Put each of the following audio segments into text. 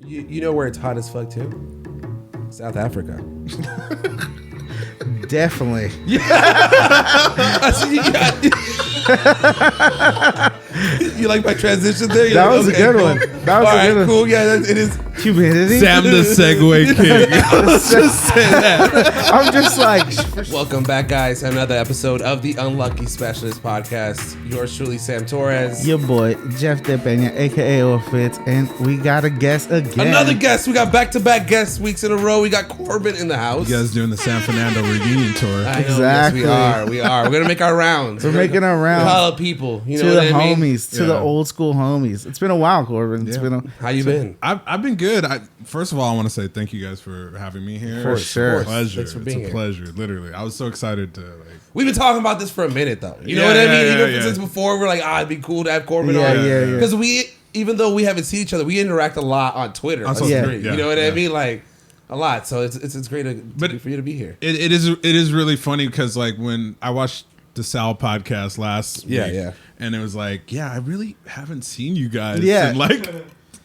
You know where it's hot as fuck too? South Africa. Definitely. I see you like my transition there? That was a good one. That was a good one. Cool. Yeah, it is. Humidity. Sam the Segway King. Just say that. I'm just like, Welcome back, guys, to another episode of the Unlucky Specialist Podcast. Yours truly, Sam Torres. your boy, Jeff Depena, a.k.a. Orfitz, and we got a guest again. Another guest. We got back-to-back guest weeks in a row. We got Corbin in the house. You guys doing the San Fernando reunion tour. I know, Exactly. Yes, we are. We're going to make our rounds. We're making our rounds. Call up people. You To know the what I mean? homies, to the old school homies. It's been a while, Corbin. It's Yeah. been a How you been? I've been good. First of all, I want to say thank you guys for having me here. For sure. It's a pleasure. Thanks for being It's a here. pleasure. Literally, I was so excited to We've been talking about this for a minute, though. You know Yeah, what I yeah, mean? yeah, Even yeah. since before, we're like, it'd be cool to have Corbin Yeah, on. yeah. Because even though we haven't seen each other, we interact a lot on Twitter. On us social three. media, You know what I yeah. mean? Like, a lot. So it's great for you to be here. It is really funny because like when I watched the Sal podcast last week, and it was like, I really haven't seen you guys in like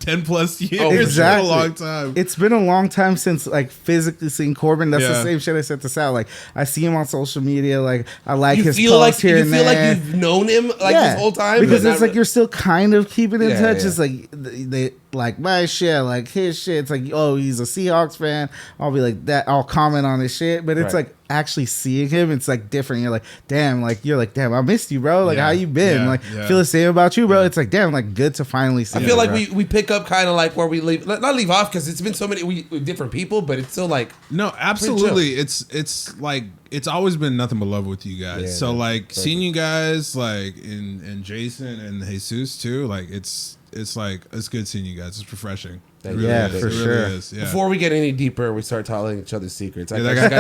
10 plus years. Oh, It's been exactly. a long time. It's been a long time since like physically seeing Corbin. That's the Yeah. same shit I said to Sal. Like I see him on social media. Like I like You his feel like posts here you and feel there. like you've known him this whole time, because but it's not like you're still kind of keeping in Yeah, touch. yeah. It's like they like my shit, like his shit. It's like, oh, he's a Seahawks fan. I'll be like that. I'll comment on his shit, but it's Right. like actually seeing him. It's like different. You're like, damn, I missed you, bro. Like Yeah, how you been? yeah, Like yeah. feel the same about you, bro. It's like damn, like good to finally see. I you, feel like bro. we pick up kind of like where we leave, not leave off because it's been so many with different people, but it's still like No, absolutely. It's like it's always been nothing but love with you guys. Yeah, so man. like Perfect. seeing you guys like in Jason and Jesus too, like it's like it's good seeing you guys. It's refreshing. Thank It you. really Yeah, is. for It really sure. is. Yeah. before we get any deeper, we start telling each other secrets. Yeah, that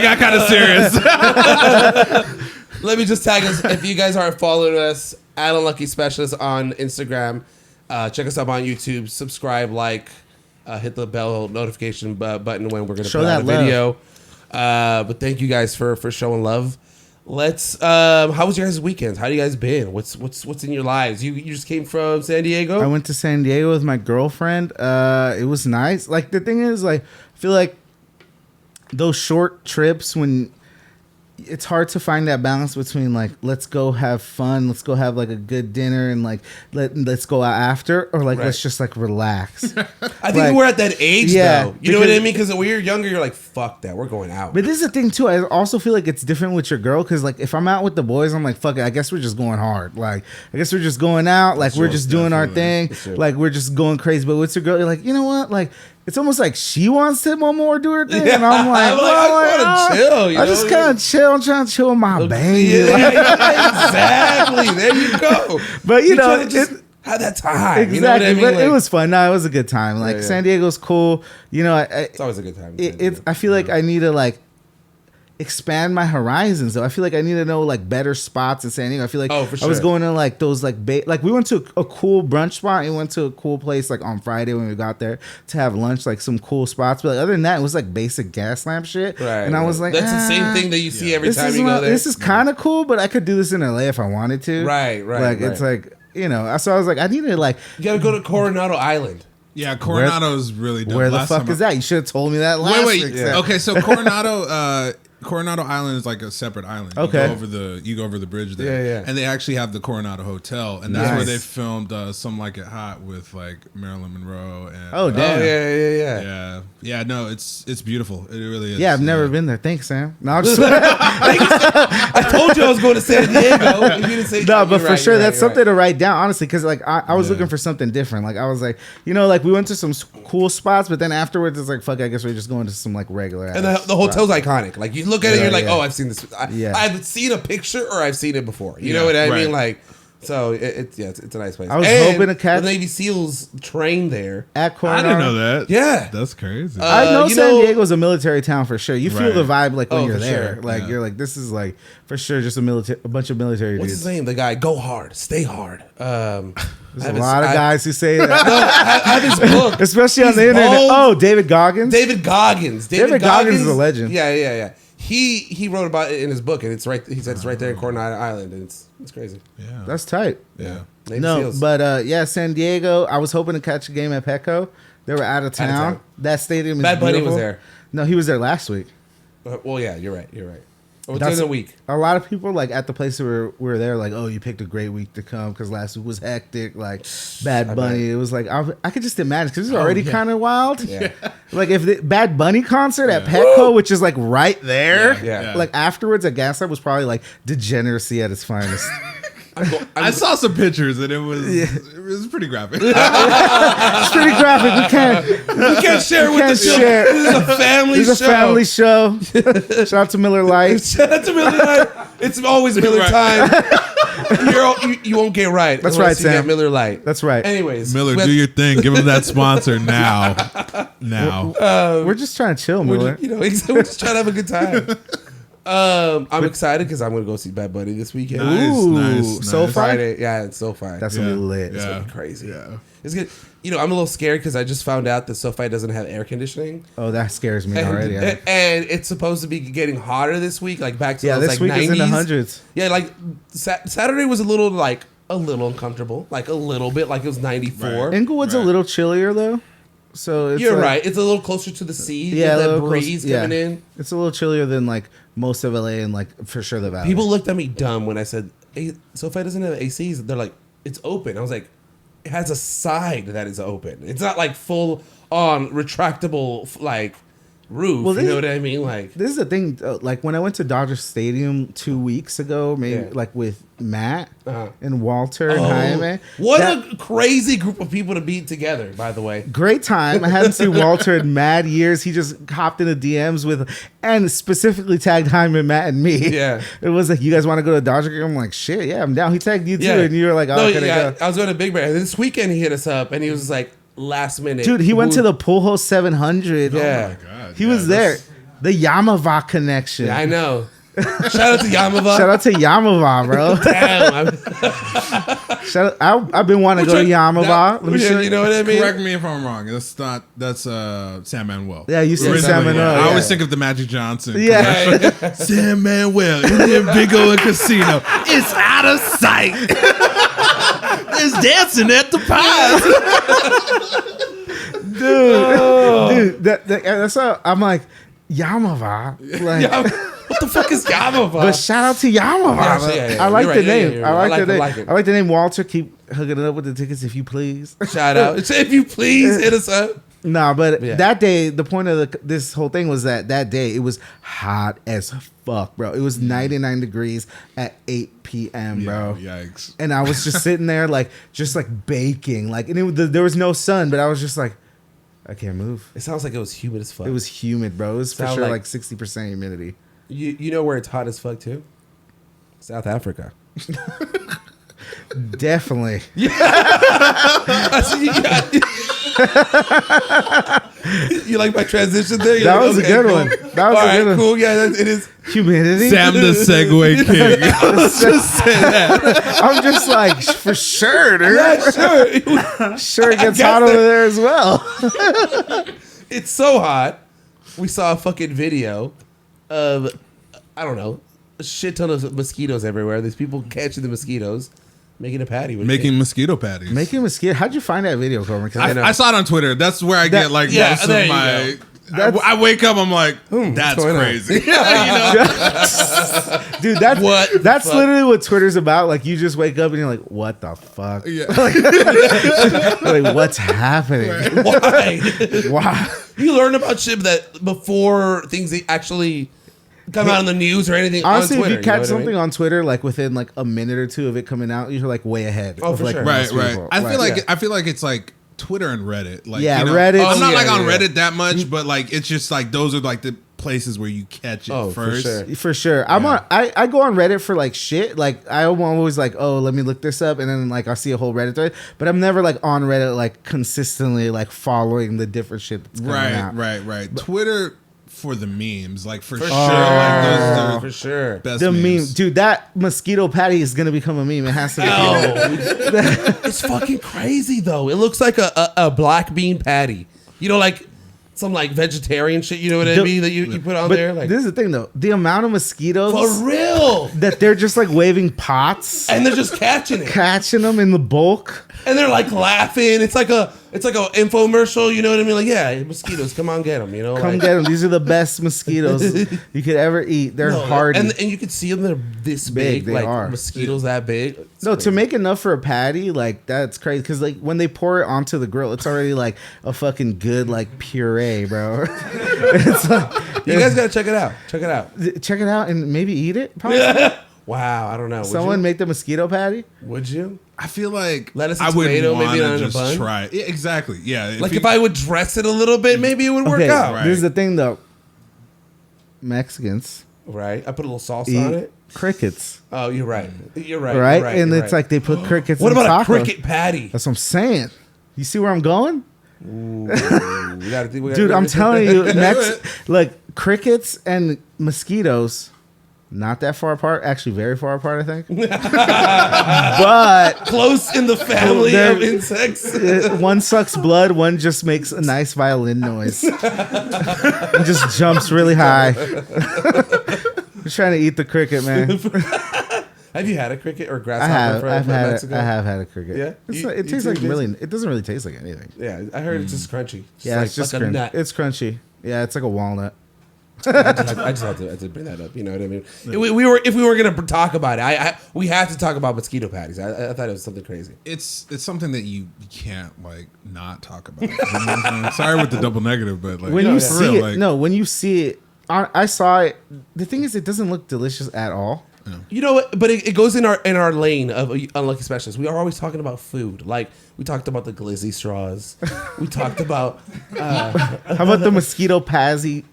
got kind of serious. Let me just tag us. If you guys aren't following us, at Unlucky Specialist on Instagram, check us up on YouTube, subscribe, hit the bell notification button when we're going to Show put out a that love. video. But thank you guys for showing love. Let's. How was your guys' weekends? How you guys been? What's in your lives? You just came from San Diego. I went to San Diego with my girlfriend. It was nice. Like the thing is, like I feel like those short trips when it's hard to find that balance between like let's go have fun, let's go have like a good dinner, and like let's go out after, or like Right. let's just like relax. I think like- we're at that age Yeah, though. You know what I because- mean? Because when you're younger, you're like, fuck that, we're going out. But this is the thing too. I also feel like it's different with your girl because like if I'm out with the boys, I'm like fuck it. I guess we're just going hard. Like I guess we're just going out. Like we're true, just doing our definitely. thing. That's true. Like we're just going crazy. But with your girl, you're like, you know what? Like it's almost like she wants to more do her thing, and I'm like, I'm like, I just wanna chill, you I just know? kind of chill. I'm trying to chill with my baby. Yeah, Like, exactly. There you go. But, you know, trying to just have that time. exactly. You know what I mean? But it Like, was fun. No, it was a good time. Like Yeah. San Diego's cool. You know, it's always a good time. it's I feel like I need to like expand my horizons though. I feel like I need to know like better spots in San Diego. I feel like Oh, for I was sure. going to like those like like we went to a cool brunch spot and went to a cool place like on Friday when we got there to have lunch, like some cool spots. But like, other than that, it was like basic gas lamp shit. Right. And I was like, that's the same thing that you see every time you go there. This is kind of cool, but I could do this in LA if I wanted to. Right, Like it's right. like, you know, so I was like, I need to like, You got to go to Coronado Island. Yeah, Coronado's really dope. where the Last fuck time is that? You should have told me that last Wait. week. Okay, so Coronado Island is like a separate island. Okay. You go over the bridge there. Yeah, yeah. And they actually have the Coronado Hotel, and that's where Nice. they filmed Some Like It Hot with like Marilyn Monroe and Oh, damn. Oh, yeah. yeah. No, it's beautiful. It really is. Yeah, I've never been there. Thanks, Sam. No, I'm just I told you I was going to San Diego. You didn't say no, but You're for right, sure, you're that's right, something you're to write down, honestly, because like I was Yeah. looking for something different. Like I was like, you know, like we went to some cool spots, but then afterwards it's like, fuck, I guess we're just going to some like regular. right. And the hotel's iconic. Like you look at it, Yeah, you're like, yeah. oh, I've seen this. Yeah. I've seen a picture or I've seen it before. You know Yeah, what I right. mean? Like, so it's a nice place. I was And hoping to catch- the Navy SEAls train there. at I Coronado. didn't know that. Yeah. That's crazy. I know you San know- Diego's a military town for sure. You feel Right. the vibe like when Oh, you're for there. sure. Like Yeah. you're like, this is like for sure just a bunch of military What's dudes. his name? The guy. Go hard, stay hard. There's a lot of guys who say that, I have his book. especially on He's the internet. bald. Oh, David Goggins. David Goggins. David Goggins is a legend. Yeah. He wrote about it in his book, and it's right. He said it's right there in Coronado Island, and it's crazy. yeah. That's tight. yeah. Navy No, SEAls. but yeah, San Diego. I was hoping to catch a game at Petco. They were out of town. That stadium is Bad Bunny beautiful. was there. No, he was there last week. Well, yeah, you're right. Within a week. A lot of people like at the place we were there, like, oh, you picked a great week to come because last week was hectic. Like Bad Bunny, it was like I could just imagine because it's already kind of wild. Yeah. Like if the Bad Bunny concert at Petco, which is like right there, like afterwards at Gaslight was probably like degeneracy at its finest. I saw some pictures and it was pretty graphic. It's pretty graphic. We can't share with the children. This is a family show. This is a family show. Shout out to Miller Lite. Shout out to Miller Lite. It's always Miller time. You won't get right. That's right, Sam. Miller Lite. That's right. Anyways, Miller, do your thing. Give him that sponsor now. We're just trying to chill, Miller. We're just trying to have a good time. I'm excited because I'm gonna go see Bad Bunny this weekend. Nice. SoFi? Friday, yeah, it's SoFi. That's gonna be lit. It's gonna be crazy. Yeah, it's good. I'm a little scared because I just found out that SoFi doesn't have air conditioning. Oh, that scares me already. And it's supposed to be getting hotter this week, like back to this like week 90s. is in the hundreds. Yeah, like Saturday was a little uncomfortable, like a little bit, like it was 94. Right. Inglewood's a little chillier though. So it's You're right. It's a little closer to the sea. Yeah, the breeze coming in. It's a little chillier than like most of LA and like for sure the valley. People looked at me dumb when I said, hey, SoFi doesn't have ACs. They're like, it's open. I was like, it has a side that is open. It's not like full on retractable like roof. Well, you know what I mean? Like this is the thing. Like when I went to Dodger Stadium 2 weeks ago, maybe like with Matt and Walter and Jaime. What a crazy group of people to be together, by the way. Great time. I hadn't seen Walter in mad years. He just hopped into DMs with and specifically tagged Jaime, Matt, and me. Yeah. It was like, you guys want to go to Dodger game? I'm like, shit, yeah, I'm down. He tagged you too. And you were like, oh, can I go? I was going to Big Bear. And this weekend he hit us up and he was like, last minute. Dude, he went to the Pulho 700. Yeah. Oh my God. He was there. The Yamava connection. Yeah, I know. Shout out to Yamava. Shout out to Yamava, bro. Damn. I've been wanting to go to Yamava. Let me show you know what I mean? Correct me if I'm wrong. That's Sam Manuel. Yeah, you said Sam Manuel. I always think of the Magic Johnson. Yeah. Sam Manuel in their big old casino. It's out of sight. There's dancing at the pies. Dude, that's how I'm like, Yamava. Like, what the fuck is Yamava? But shout out to Yamava. Yeah. I like the name. I like the name. Like it. I like the name Walter. Keep hooking it up with the tickets if you please. Shout out. If you please, hit us up. Nah, but that day, the point of this whole thing was that day it was hot as fuck, bro. It was 99 degrees at 8 p.m., bro. Yikes. And I was just sitting there, just baking. Like, and there was no sun, but I was just like, I can't move. It sounds like it was humid as fuck. It was humid, bro. It was for sure like 60% humidity. You know where it's hot as fuck, too? South Africa. Definitely. You like my transition there? That was a good one. That was a good one. Cool. Yeah, it is. Humidity. Sam the Segway King. Let's just say that. I'm just like, for sure, dude. Yeah, sure. Sure, it gets hot over there as well. It's so hot. We saw a fucking video of, I don't know, a shit ton of mosquitoes everywhere. There's people catching the mosquitoes. Making a patty. Making mosquito patties. Making mosquito. How'd you find that video, Corbin? I saw it on Twitter. That's where I get most of my... I wake up, I'm like, that's crazy. Dude, that's literally what Twitter's about. Like, you just wake up and you're like, what the fuck? Yeah. Like, what's happening? Why? You learn about shit that before things actually come out on the news or anything. Honestly, on Twitter, if you catch something on Twitter, like within like a minute or two of it coming out, you're like way ahead. Oh, for sure. Right. I feel like it's like Twitter and Reddit. Like, Reddit. I'm not on Reddit that much, but like it's just like those are like the places where you catch it first. For sure. I go on Reddit for like shit. Like I'm always like, oh, let me look this up, and then like I'll see a whole Reddit thread. But I'm never like on Reddit like consistently like following the different shit that's coming out. Right. But Twitter for the memes, like for sure. Like those are for sure. Best the memes. meme, dude. That mosquito patty is gonna become a meme. It has to be. It's fucking crazy though. It looks like a black bean patty. You know, like some like vegetarian shit. You know what I mean? That you put on there. Like, this is the thing though. The amount of mosquitoes for real that they're just like waving pots and they're just catching them in the bulk, and they're like laughing. It's like a it's like an infomercial. You know what I mean? Like, yeah, mosquitoes, come on, get them. You know, come get them. These are the best mosquitoes you could ever eat. They're hardy, and you can see them. They're this big. They like are. Mosquitoes that big. It's no, crazy. to make enough for a patty, like that's crazy. Because like when they pour it onto the grill, it's already like a fucking good like puree, bro. It's like, you guys gotta check it out. Check it out. Check it out and maybe eat it. Probably. Wow, I don't know. Someone make the mosquito patty? Would you? I feel like lettuce and I would tomato, want maybe to on a just bun? try it. Yeah, exactly. Yeah. If I would dress it a little bit, maybe it would work out. Right. This is the thing, though. Mexicans. Right. I put a little sauce eat on it. Crickets. Oh, you're right. You're right. Right? You're right. And You're it's right. like they put crickets What in about tacos. a cricket patty? That's what I'm saying. You see where I'm going? Ooh, we gotta Dude, I'm telling you, like crickets and mosquitoes, not that far apart. Actually, very far apart, I think. But close in the family of insects. One sucks blood. One just makes a nice violin noise. And just jumps really high. Just trying to eat the cricket, man. Have you had a cricket or grasshopper from Mexico? I have had a cricket. Yeah? It tastes like really. It doesn't really taste like anything. Yeah, I heard it's just crunchy. It's just like a nut. It's crunchy. Yeah, it's like a walnut. I just had to bring that up. You know what I mean? Yeah. If we were gonna talk about it, we have to talk about mosquito patties. I thought it was something crazy. It's something that you can't like not talk about. Sorry with the double negative, but like when you see real, it, like, no, when you see it, I saw it. The thing is, it doesn't look delicious at all. Yeah. You know what? But it goes in our lane of unlucky specialists. We are always talking about food. Like we talked about the glizzy straws. We talked about how about the mosquito patty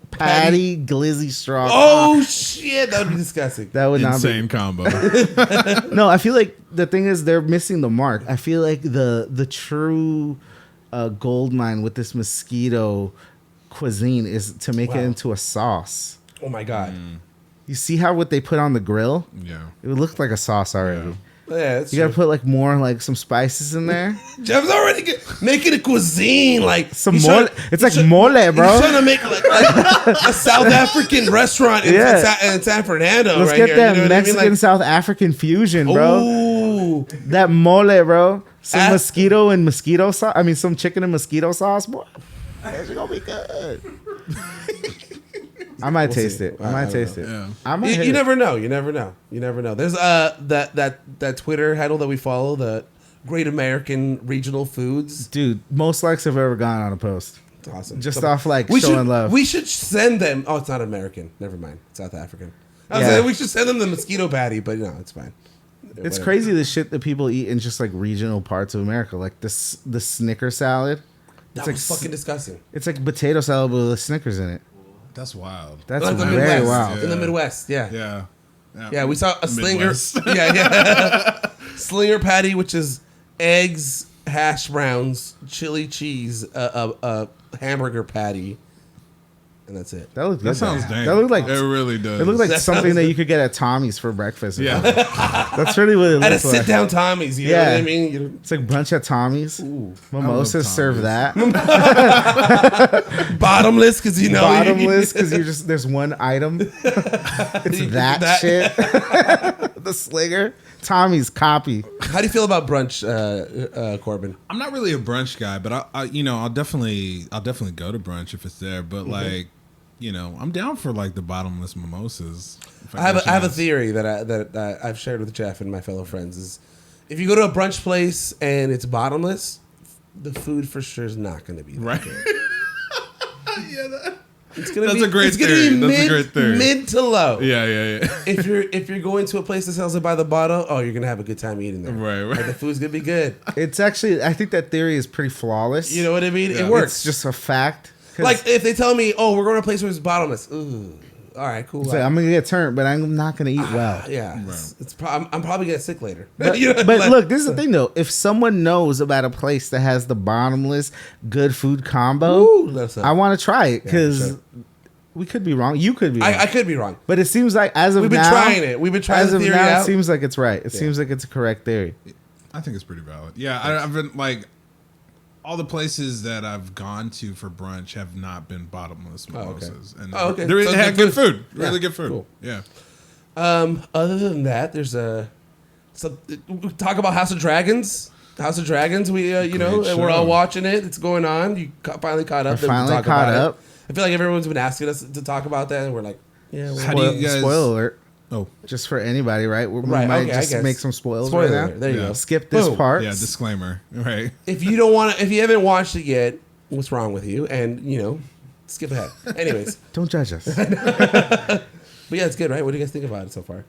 glizzy straw? Oh shit, that would be disgusting. That would insane not be combo. No, I feel like the thing is they're missing the mark. I feel like the true gold mine with this mosquito cuisine is to make it into a sauce. Oh my god. You see how what they put on the grill? Yeah. It would look like a sauce already. Yeah, You gotta put like more like some spices in there. Jeff's already making a cuisine like Some mole. It's like mole, bro. He's trying to make like a South African restaurant in San Fernando. Let's right get here. that You know Mexican what I mean? South African fusion, bro. Ooh. That mole, bro. Some mosquito and mosquito sauce. I mean, some chicken and mosquito sauce, boy. It's gonna be good. I might taste it. I might taste it. Yeah. I might. You never know. You never know. You never know. There's that Twitter handle that we follow, the Great American Regional Foods. Dude, most likes I've ever gone on a post. It's awesome. Just off like showing love. We should send them. Oh, it's not American. Never mind. It's South African. I was Yeah. saying we should send them the mosquito patty, but no, it's fine. It's Whatever. crazy the shit that people eat in just like regional parts of America, like the Snicker salad. That It's was like fucking disgusting. It's like potato salad with Snickers in it. That's wild. That's Like the very Midwest. wild. In the Midwest, yeah. Yeah. We saw a slinger. Midwest. Yeah. Slinger patty, which is eggs, hash browns, chili cheese, a hamburger patty, and that's it. That looked good. That sounds though. dang. That looked like it really does. It looked like That something sounds- that you could get at Tommy's for breakfast. Yeah. That's really what it At a looks like. sit down Tommy's, you know what I mean? It's like brunch at Tommy's. Mimosas serve that. Bottomless, because you know. Bottomless because you just there's one item. It's that shit. The slinger. Tommy's copy. How do you feel about brunch, Corbin? I'm not really a brunch guy, but I'll definitely go to brunch if it's there. But like, I'm down for like the bottomless mimosas. I have a theory that I've shared with Jeff and my fellow friends is if you go to a brunch place and it's bottomless, the food for sure is not going to be that good. It's gonna That's be, a great it's gonna theory. Be That's mid, a great theory. Mid to low. Yeah. If you're going to a place that sells it by the bottle, you're gonna have a good time eating there. Right. Like, the food's gonna be good. It's actually I think that theory is pretty flawless. You know what I mean? Yeah. It works. It's just a fact. Like if they tell me, we're going to a place where it's bottomless. Ooh, all right, cool. It's like, I'm gonna get turned, but I'm not gonna eat well. Yeah, I'm probably getting sick later. But, but look, this is the thing though. If someone knows about a place that has the bottomless good food combo, I want to try it because we could be wrong. You could be wrong. I could be wrong. But it seems like as of We've been now, trying it. We've been trying as the of theory now, out. it seems like it's right. It seems like it's a correct theory. I think it's pretty valid. Yeah, I've been like all the places that I've gone to for brunch have not been bottomless mimosas. And okay. They So had the good food. Really good food. Cool. Yeah. Other than that, there's talk about House of Dragons. House of Dragons. We, we're all watching it. It's going on. You finally caught up. We're finally caught up. I feel like everyone's been asking us to talk about that, and we're like, yeah. How do you guys... Spoiler alert. Oh, just for anybody, right? We right. might Okay, just make some spoilers Spoiler right now. There you go. Skip this part. Yeah, disclaimer. Right. If you don't want to, if you haven't watched it yet, what's wrong with you? And skip ahead. Anyways, don't judge us. But yeah, it's good, right? What do you guys think about it so far?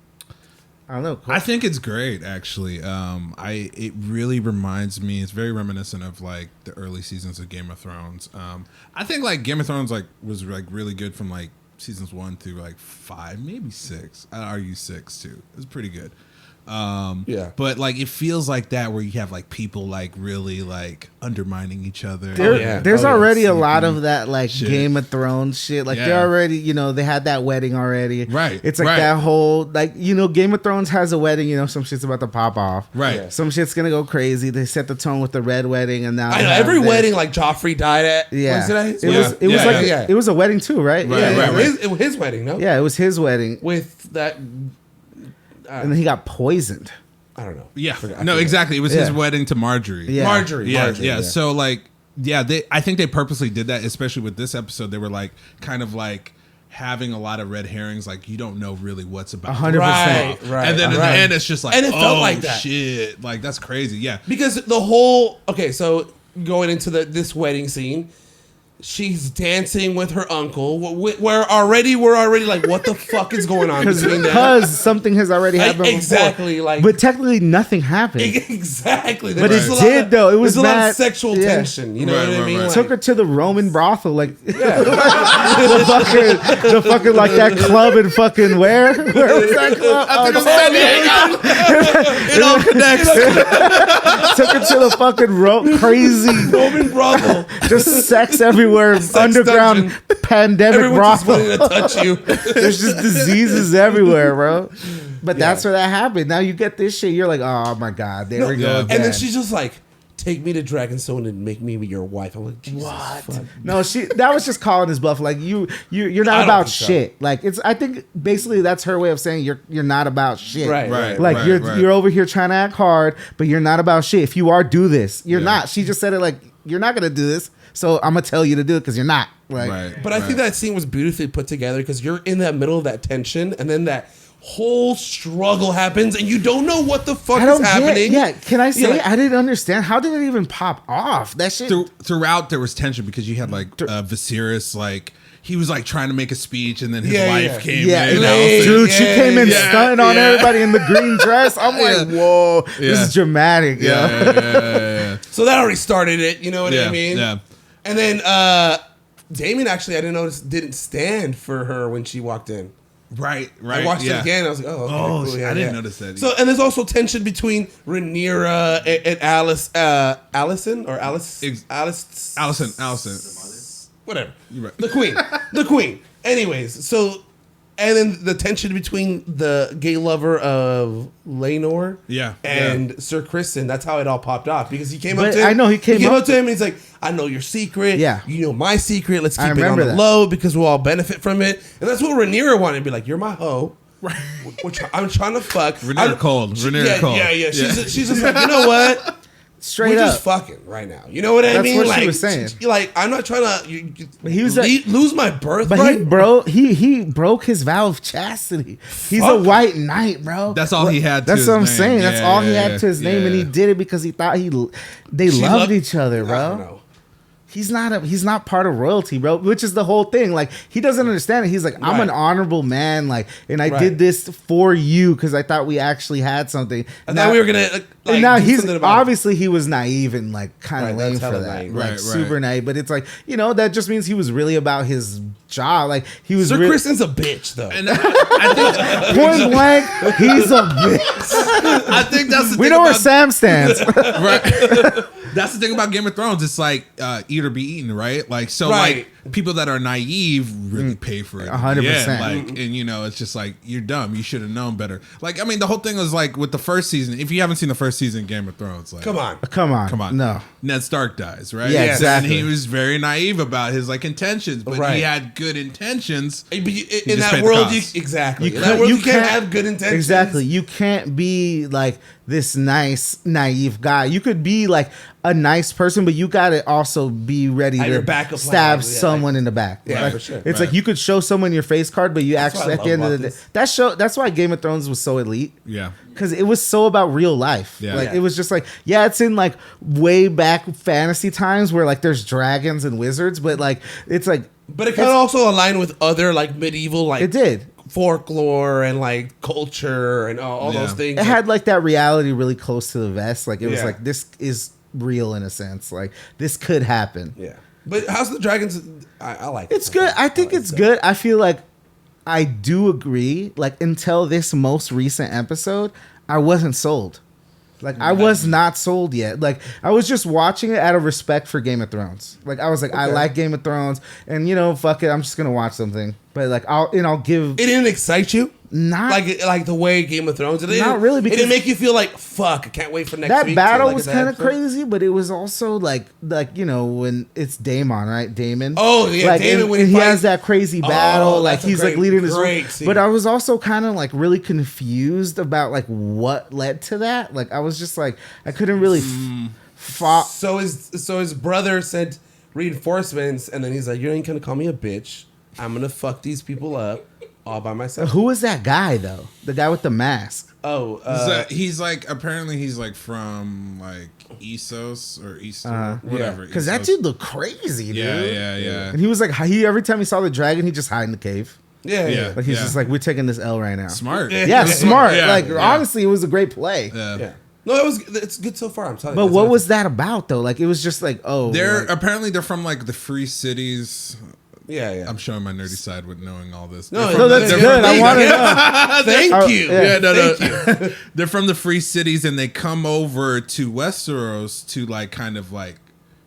I don't know. I think it's great, actually. It really reminds me. It's very reminiscent of like the early seasons of Game of Thrones. I think like Game of Thrones was like really good from like seasons 1 through like 5, maybe 6. I'd argue 6 too. It was pretty good. Yeah, but like it feels like that where you have like people like really like undermining each other. There's already a lot of that like shit. Game of Thrones shit. Like they're already, they had that wedding already. Right. It's like that whole like Game of Thrones has a wedding. Some shit's about to pop off. Right. Yeah. Some shit's gonna go crazy. They set the tone with the red wedding, and now I know every wedding like Joffrey died at. Yeah. It was a wedding too, right? It was his wedding, no? Yeah, it was his wedding with that. And then he got poisoned. I don't know. Yeah. No, exactly. It was his wedding to Marjorie. Yeah. Marjorie. Yeah. So like, I think they purposely did that, especially with this episode. They were like, kind of like having a lot of red herrings. Like you don't know really what's about. 100%. Right. And then in the end, it's just like, and it felt like that. Shit. Like that's crazy. Yeah. Because the whole, so going into this wedding scene, she's dancing with her uncle. We're already like, what the fuck is going on between them? Because something has already happened exactly, before. But technically nothing happened. Exactly. But it did, though. It was a lot of sexual tension. You know what I mean? Right. Took her to the Roman brothel. Like, the fucking, like that club in fucking where? Where was that club? I think it all connects. Took her to the fucking crazy Roman brothel. Just sex everywhere. Underground dungeon. pandemic Everyone's brothel. just wanting to touch you. There's just diseases everywhere, bro. But that's where that happened. Now you get this shit. You're like, oh my god, there we go. Again. And then she's just like, take me to Dragonstone and make me your wife. I'm like, Jesus, what? Fuck. No, that was just calling his bluff. Like you're not about shit. So. Like I think basically that's her way of saying you're not about shit. Right. Like you're over here trying to act hard, but you're not about shit. If you are, do this. You're not. She just said it like you're not gonna do this. So I'm gonna tell you to do it because you're not. Like, But I think that scene was beautifully put together because you're in that middle of that tension, and then that whole struggle happens, and you don't know what the fuck is happening. Can I say I didn't understand how did it even pop off? That shit. Throughout there was tension because you had like Viserys like. He was like trying to make a speech, and then his wife came in. Dude, she came in stunting on everybody in the green dress. I'm like, whoa, this is dramatic. Yeah. So that already started it. You know what I mean? Yeah. And then Damien actually, I didn't notice, didn't stand for her when she walked in. Right. I watched it again. I was like, oh, okay, cool. I didn't notice that. So, and there's also tension between Rhaenyra and Allison. Whatever. You're right. The queen. Anyways, so, and then the tension between the gay lover of Laenor and Sir Criston. That's how it all popped off because he came up to him. I know he came up to him and he's like, I know your secret. Yeah. You know my secret. Let's keep it on the low because we'll all benefit from it. And that's what Rhaenyra wanted to be like, you're my hoe. Right. I'm trying to fuck. Rhaenyra cold. Yeah. She's just like, you know what? Straight We're up. just fucking right now. You know what I mean? That's what like, she was saying. Like, I'm not trying to lose my birthright. But he broke his vow of chastity. He's a white knight, bro. That's all he had to That's his what I'm name. saying. That's all he had to his name, and he did it because he thought they loved each other, bro. I don't know. He's not part of royalty, bro, which is the whole thing. Like, he doesn't understand it. He's like, I'm an honorable man, like, and I did this for you because I thought we actually had something. I thought we were gonna and now he's obviously he was naive and like kind of lame for that. Naive. Like super naive. But it's like, that just means he was really about his job. Like he was Sir Criston's a bitch though. And I think point blank, he's a bitch. I think that's the we thing know where Sam stands. Right. That's the thing about Game of Thrones. It's like eat or be eaten, right? Like so, Right. like people that are naive really pay for it. 100%. Yeah, like, and you know, it's just like you're dumb. You should have known better. Like, I mean, the whole thing was like with the first season. If you haven't seen the first season of Game of Thrones, like, Come on. Come on. No. Ned Stark dies, right? Yeah, And exactly. he was very naive about his like intentions, but Right. he had good intentions. But in just that paid the world, cost. exactly. You In that world, you can't have good intentions. Exactly. You can't be like this nice, naive guy. You could be like a nice person, but you got to also be ready Have your to backup stab plan. Yeah, someone in the back. Yeah, Like, for sure. It's Right. like you could show someone your face card, but you That's actually, what I at the end love of the about day, that's why Game of Thrones was so elite. Yeah. Because it was so about real life. Yeah. Like Yeah. it was just like, yeah, it's in like way back fantasy times where like there's dragons and wizards, but like it's like But it kind of also aligned with other like medieval like it did. folklore and like culture and all Yeah. those things. It had like that reality really close to the vest. Like it was Yeah. like this is real in a sense. Like this could happen. Yeah. But House of the Dragons, I like. It's good. I think it's good. I feel like I do agree. Like until this most recent episode, I wasn't sold. Like I was not sold yet. Like I was just watching it out of respect for Game of Thrones. Like I was like, I Okay. like Game of Thrones, and you know, fuck it, I'm just gonna watch something. But like I'll give It didn't excite you, not like the way Game of Thrones. It didn't, Not really, it because didn't make you feel like fuck. I can't wait for next that week. battle to, like, was the kind of episode. crazy, but it was also like you know when it's Damon, right? Damon. Oh, yeah, like, Damon and when he he fights- has that crazy Oh, battle. Like that's a he's like great- leading this. great scene. But I was also kind of like really confused about like what led to that. Like I was just like I couldn't really. So his brother sent reinforcements, and then he's like, "You ain't gonna call me a bitch. I'm gonna fuck these people up all by myself." Who was that guy though? The guy with the mask. Oh, He's like apparently he's like from like Essos or Easter, whatever. Because that Essos. dude looked crazy, dude. Yeah. And he was like, he every time he saw the dragon, he just hide in the cave. yeah. yeah. Like he's just like, we're taking this L right now. Smart. Yeah, smart. Yeah, like yeah. honestly, it was a great play. Yeah. No, it's good so far. I'm telling you. But That's what was that about though? Like it was just like, oh, They're like- apparently they're from like the free cities. Yeah. I'm showing my nerdy side with knowing all this. No, They're no, from- that's they're good. from- I want to know. Thank Oh, you. yeah. no. They're from the free cities and they come over to Westeros to like kind of like,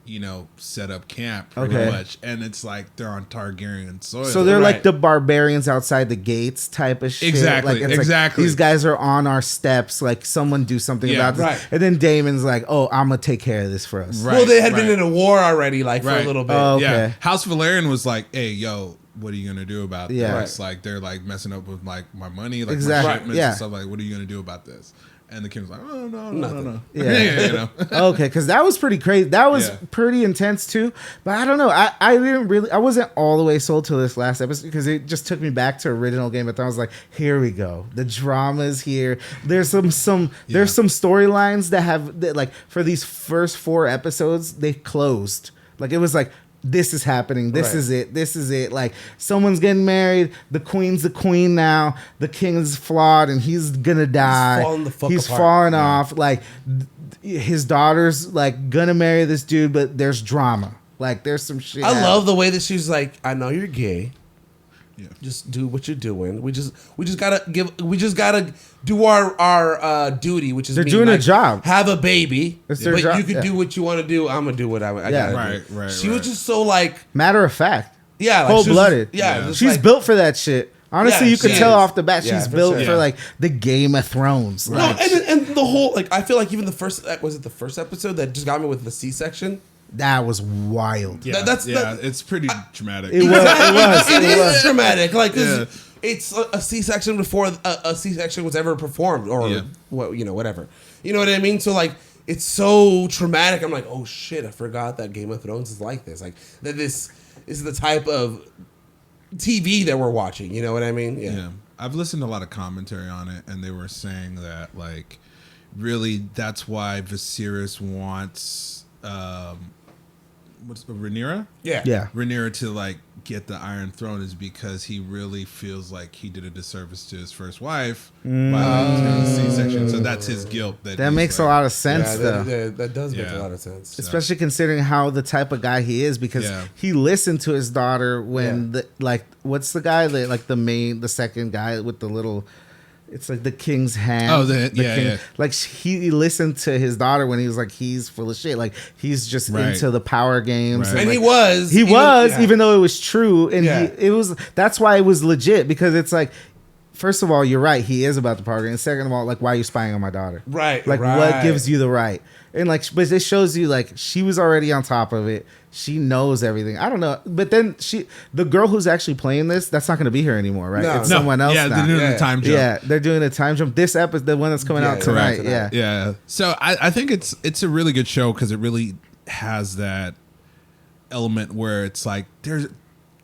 you know, set up camp pretty Okay. much. And it's like they're on Targaryen soil. So they're like Right. the barbarians outside the gates type of shit. Exactly, Like, it's like, exactly. these guys are on our steps. Like someone do something Yeah, about this. right. And then Damon's like, oh, I'm gonna take care of this for us. Right. Well, they had right. been in a war already, like for Right. a little bit. Oh, Yeah. okay. House Valerian was like, hey, yo, what are you gonna do about Yeah. this? Like they're like messing up with like my money, like Exactly. my shipments Yeah. and stuff. Like, what are you gonna do about this? And the king was like, oh no. Nothing. Yeah. you know. Okay, because that was pretty crazy. That was Yeah. pretty intense too. But I don't know. I wasn't all the way sold to this last episode because it just took me back to original Game of Thrones. Like, here we go. The drama's here. There's some there's some storylines that like for these first 4 episodes they closed. Like it was like, this is happening. This Right. is it. This is it. Like someone's getting married. The queen's the queen now. The king is flawed and he's gonna die. falling the fuck He's apart. falling off. Like his daughter's like gonna marry this dude, but there's drama. Like there's some shit. I love the way that she's like, I know you're gay. Yeah. Just do what you're doing. We just gotta do our duty, which is They're me, doing a like, job. Have a baby, It's their but job, you can yeah. do what you want to do. I'm gonna do what I Yeah. gotta do. Right. She was just so like, Matter of fact. yeah, like, Cold she was- blooded. Yeah, Yeah. just She's like- built for that shit. Honestly, Yeah, you could she tell is. off the bat Yeah, she's for built sure. for Yeah. like the Game of Thrones. No, Like, and the whole like I feel like even the first was it the first episode that just got me with the C-section. that was wild. Yeah, That's- it's pretty dramatic. It was. It is dramatic. Like 'cause Yeah. it's a C-section before a C-section was ever performed, or Yeah. what whatever. You know what I mean? So like it's so traumatic. I'm like, oh shit, I forgot that Game of Thrones is like this. Like that this is the type of TV that we're watching. You know what I mean? Yeah. I've listened to a lot of commentary on it, and they were saying that like really that's why Viserys wants what's Rhaenyra? Yeah. Rhaenyra to like get the Iron Throne is because he really feels like he did a disservice to his first wife by like doing C-section. So that's his guilt. That he's makes a like- lot of sense Yeah, though. that does make Yeah. a lot of sense. Especially considering how the type of guy he is, because Yeah. he listened to his daughter when Yeah. the like what's the guy that like the second guy with the little It's like the king's hand. Oh, king. Like he listened to his daughter when he was like, he's full of shit. Like he's just into the power games, Right. And like, he was, even though it was true, and it was. That's why it was legit, because it's like, first of all, you're right. He is about the power game. And second of all, like, why are you spying on my daughter? Right. Like, what gives you the right? And like, but it shows you like she was already on top of it. She knows everything. I don't know, but then the girl who's actually playing this, that's not going to be here anymore, right? No. It's someone else. Yeah, now. they're doing the time jump. Yeah, they're doing a time jump. This episode, the one that's coming out tonight. correct. Yeah. So I think it's a really good show because it really has that element where it's like there's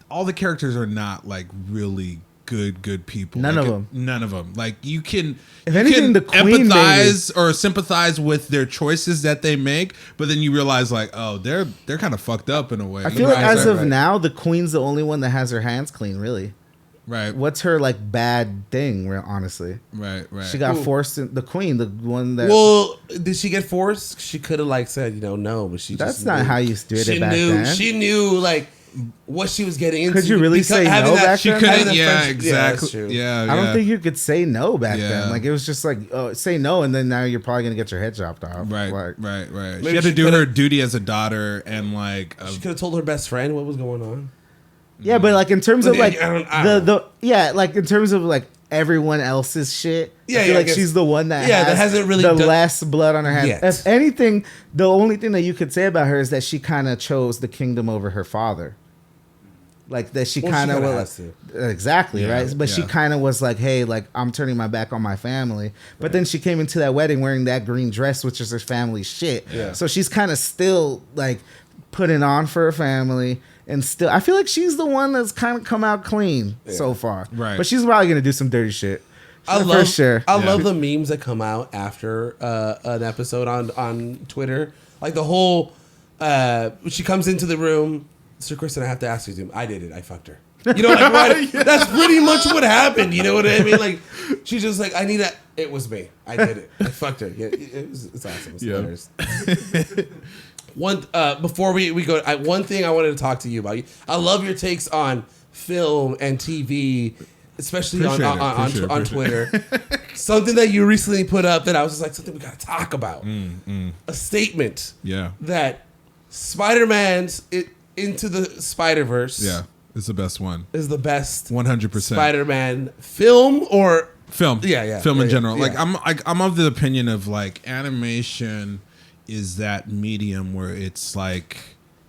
all the characters are not like really good people. None like, of them. None of them. Like you can, if anything, the queen empathize or sympathize with their choices that they make, but then you realize like, oh, they're kind of fucked up in a way. I feel like as of now, the queen's the only one that has her hands clean. Really, right? What's her like bad thing? Honestly, right. She got forced. The queen, the one that. Well, did she get forced? She could have like said, no, but she. That's just not knew. how you did She it back knew. then. She knew like what she was getting into. Could you really say no back She then? couldn't. Having Yeah, that friendship- exactly. Yeah, Yeah, I don't think you could say no back Yeah. then. Like it was just like say no, and then now you're probably gonna get your head chopped off. Right, Like, right. Maybe She had to she do could've- her duty as a daughter and like She could have told her best friend what was going on. Yeah, but like in terms of like I don't know. like in terms of like everyone else's shit. Yeah, I feel I like guess- she's the one that that hasn't really the done- less blood on her hands. Yet. If anything, the only thing that you could say about her is that she kind of chose the kingdom over her father. Like that she Well, kind of kinda was has exactly Yeah, right, but she yeah. kind of was like, "Hey, like I'm turning my back on my family." But then she came into that wedding wearing that green dress, which is her family's shit. Yeah. So she's kind of still like putting on for her family, and still, I feel like she's the one that's kind of come out clean so far. Right. But she's probably gonna do some dirty shit. I For love sure. I love the memes that come out after an episode on Twitter. Like the whole she comes into the room, Sir Kristen, I have to ask you something. I did it. I fucked her. You know, like right, that's pretty much what happened. You know what I mean? Like she's just like, I need a. It was me. I did it. I fucked her. Yeah, it's awesome. It's hilarious. One before we go, one thing I wanted to talk to you about. I love your takes on film and TV, especially on Twitter. Something that you recently put up that I was just like, something we got to talk about. A statement. Yeah. That Spider-Man's Into the Spider-Verse. Yeah, it's the best one. Is the best 100% Spider-Man film or film. Yeah. Film in general. Yeah. Like I'm of the opinion of like animation is that medium where it's like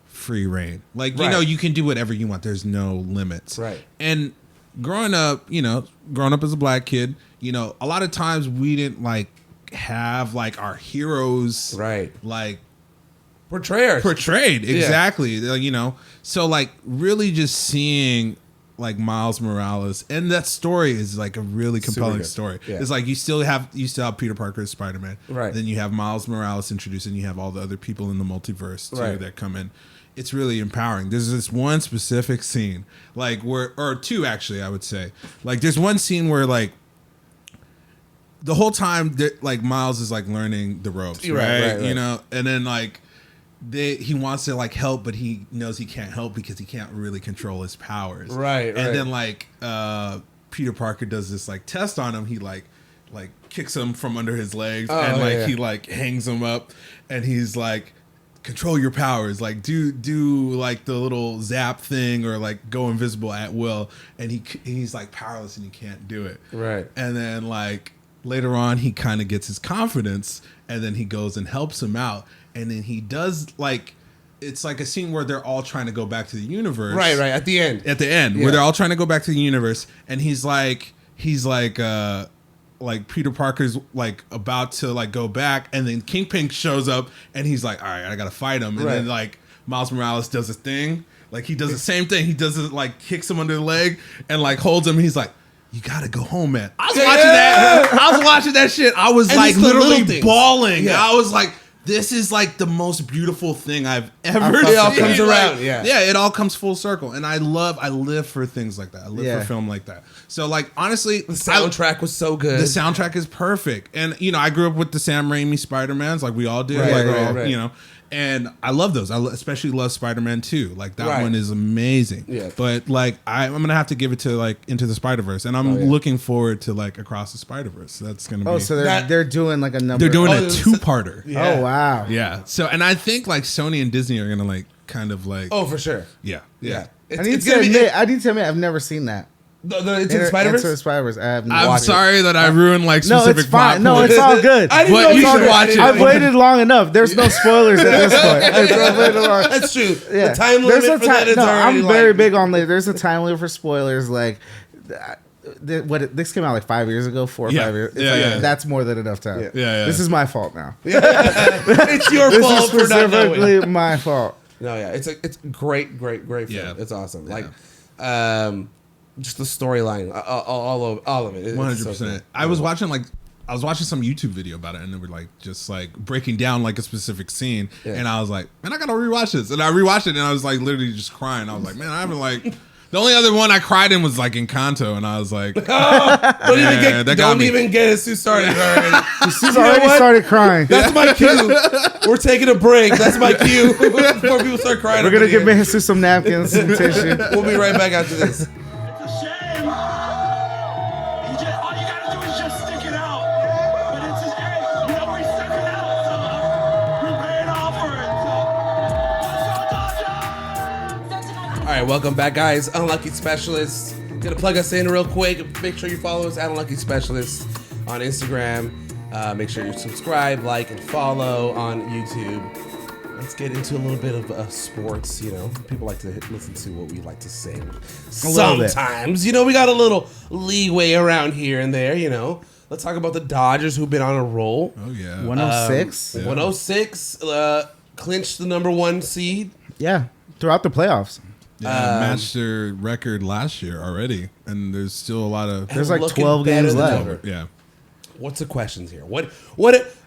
free reign. Like you Right. know, you can do whatever you want. There's no limits. Right. And growing up as a black kid, a lot of times we didn't like have like our heroes Right. like portrayed exactly. So like really just seeing like Miles Morales, and that story is like a really compelling good. story. Yeah. It's like you still have Peter Parker as Spider-Man, Right. Then you have Miles Morales introduced, and you have all the other people in the multiverse too Right. that come in. It's really empowering. There's this one specific scene, like or two actually, I would say. Like there's one scene where like the whole time like Miles is like learning the ropes, right? Right. And then like he wants to like help, but he knows he can't help because he can't really control his powers. Right. And then like Peter Parker does this like test on him. He like kicks him from under his legs and like he like hangs him up, and he's like, control your powers, like do like the little zap thing or like go invisible at will, and he's like powerless and he can't do it. Right. And then like later on he kind of gets his confidence, and then he goes and helps him out, and then he does like it's like a scene where they're all trying to go back to the universe. Right. At the end. Where they're all trying to go back to the universe, and he's like Peter Parker's like about to like go back, and then Kingpin shows up, and he's like, all right, I gotta fight him. And then like Miles Morales does a thing, like he does the same thing. He does it, like kicks him under the leg and like holds him. And he's like, you gotta go home, man. I was watching that. I was watching that shit. I was And like it's the little literally things. bawling. Yeah. I was like, this is like the most beautiful thing I've ever seen. It all comes Like, around, yeah. it all comes full circle. And I live for things like that. I live for film like that. So like honestly, The soundtrack was so good. the soundtrack is perfect. And I grew up with the Sam Raimi Spider-Mans, like we all did. Right, like, right, all, right. And I love those. I especially love Spider-Man 2. Like that Right. one is amazing. Yeah. But like I'm gonna have to give it to like Into the Spider-Verse, and I'm looking forward to like Across the Spider-Verse. That's gonna be. Oh, so they're doing like a number. they're doing Oh, a two-parter. Yeah. Oh wow. Yeah. So, and I think like Sony and Disney are gonna like kind of like. Oh, for sure. Yeah. Yeah. I need to admit, I've never seen that. The Into the Spider-Verse? Into the Spider-Verse. I have not I'm watched sorry that I ruined like No, specific it's fine. plot No, points. it's all good. I didn't But know you should either. watch it. I've waited long enough. There's no spoilers at this point. I've waited long. That's true. Yeah. The time There's limit a for that is already I'm very like, big on there's a time limit for spoilers. Like, this came out like 5 years ago, 4 or 5 years. It's Yeah, like, yeah. That's more than enough time. Yeah. This is my fault now. It's your This is fault for not knowing. specifically my fault. No, yeah, it's great film. Yeah. It's awesome. Yeah. Like, just the storyline, all of it. 100%. I was watching some YouTube video about it, and they were like just like breaking down like a specific scene, and I was like, man, I gotta rewatch this. And I rewatched it, and I was like literally just crying. I was like, man, I haven't like. The only other one I cried in was like Encanto, and I was like, Don't even get us too started already. She's already started crying. That's my cue. We're taking a break. That's my cue before people start crying. We're gonna give Jesus some napkins, some tissue. We'll be right back after this. It's a shame. All you gotta do is just stick it out. But it's just, hey, you know, we stuck it out, so we're paying off for it. So, let's go, Dodgers! All right, welcome back, guys. Unlucky Specialists. Gonna plug us in real quick. Make sure you follow us at Unlucky Specialists on Instagram. Make sure you subscribe, like, and follow on YouTube. Let's get into a little bit of sports. You know, people like to listen to what we like to say sometimes. You know, we got a little leeway around here and there. You know, let's talk about the Dodgers, who've been on a roll. oh yeah, 106. 106 clinched the #1 seed. Yeah, throughout the playoffs. matched their record last year already, and there's still a lot of There's like Looking 12 better games than left. ever. yeah. What's the questions here? What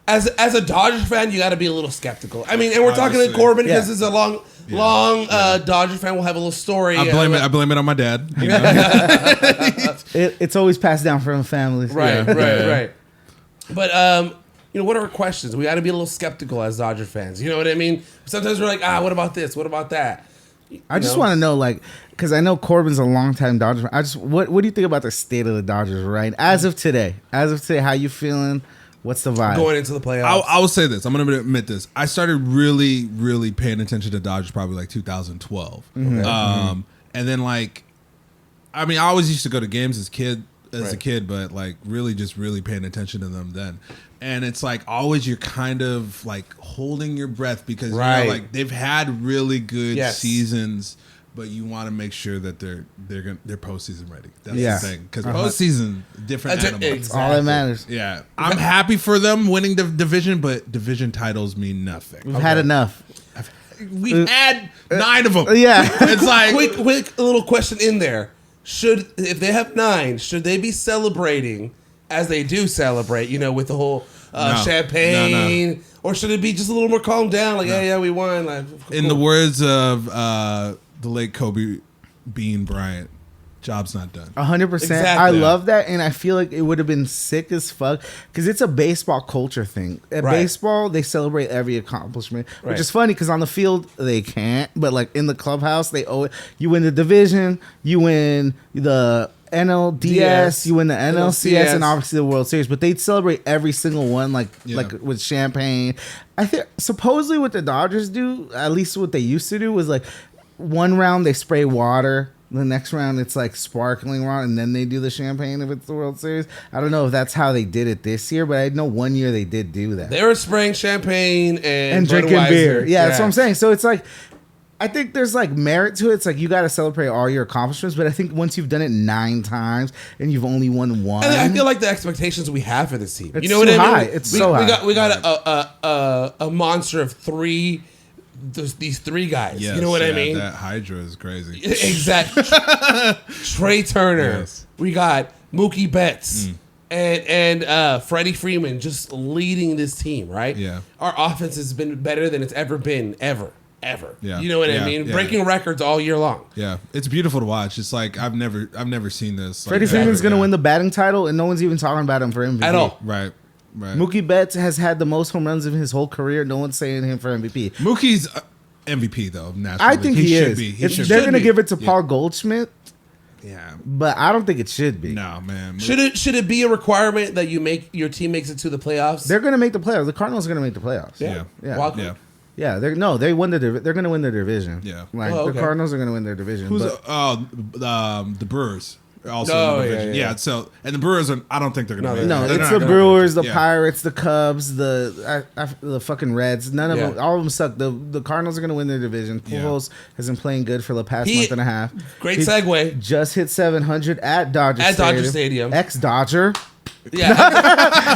as a Dodgers fan, you got to be a little skeptical. I mean, and we're talking to Obviously. Corbin because Yeah. it's a long Dodger fan. We'll have a little story. I blame it on my dad. You know? It's always passed down from families. Right, Yeah. right. But you know, what are our questions? We got to be a little skeptical as Dodger fans. You know what I mean? Sometimes we're like, what about this? What about that? I just want to know, like, because I know Corbin's a longtime Dodgers fan. What do you think about the state of the Dodgers right as of today? How you feeling? What's the vibe? Going into the playoffs. I will say this. I'm going to admit this. I started really, really paying attention to Dodgers probably like 2012. And then like, I mean, I always used to go to games as a kid, but like really just really paying attention to them then. And it's like always you're kind of like holding your breath because you know, like they've had really good seasons, but you want to make sure that they're postseason ready. That's the thing, because postseason different animal. That's all that matters. Yeah, I'm happy for them winning the division, but division titles mean nothing. We've had enough. We've had 9 of them. Yeah. It's like quick little question in there. If they have 9, should they be celebrating as they do celebrate? You know, with the whole champagne, or should it be just a little more calmed down? Like, yeah, we won. Like, cool. In the words of the late Kobe Bean Bryant, job's not done. 100%. Exactly. I love that, and I feel like it would have been sick as fuck because it's a baseball culture thing. At baseball, they celebrate every accomplishment, which is funny because on the field they can't, but like in the clubhouse, they owe it. You win the division, you win the NLDS, you win the NLCS, and obviously the World Series. But they'd celebrate every single one, like with champagne. I think supposedly what the Dodgers do, at least what they used to do, was like one round they spray water. The next round, it's like sparkling water, and then they do the champagne if it's the World Series. I don't know if that's how they did it this year, but I know one year they did do that. They were spraying champagne and drinking Budweiser. beer. Yeah, that's what I'm saying. So it's like, I think there's like merit to it. It's like you got to celebrate all your accomplishments, but I think once you've done it 9 times and you've only won 1, And I feel like the expectations we have for this team. It's You know what so I mean? high. It's so high. We got a monster of 3. These 3 guys. Yes, you know what I mean? That Hydra is crazy. Exactly. Trey Turner. Yes. We got Mookie Betts and Freddie Freeman just leading this team, right? Yeah. Our offense has been better than it's ever been, ever. Yeah. You know what I Yeah, mean? yeah. Breaking records all year long. Yeah, it's beautiful to watch. It's like I've never seen this. Freddie Freeman's going to win the batting title, and no one's even talking about him for MVP. At all. Right. Right. Mookie Betts has had the most home runs of his whole career. No one's saying him for MVP. Mookie's MVP though. National I League. think he should is. Be. He It's- should they're be. going to give it to Paul Goldschmidt, Yeah. but I don't think it should be. No, man. Should it be a requirement that your team makes it to the playoffs? They're going to make the playoffs. The Cardinals are going to make the playoffs. Yeah. Yeah. Wild Yeah. card? Yeah, they're going to win their division. Yeah. Like Oh, okay. the Cardinals are going to win their division. Who's but, the Brewers are also Oh, in the division. yeah. So and the Brewers are. I don't think they're gonna. No, make no, it. They're it's not the gonna Brewers, make the it. Yeah. Pirates, the Cubs, the fucking Reds. None of Yeah. them, all of them suck. The Cardinals are going to win their division. Yeah. Pujols has been playing good for the past He- month and a half. Great He segue. Just hit 700 at Dodger At Stadium. Dodger Stadium. Ex-Dodger. Yeah.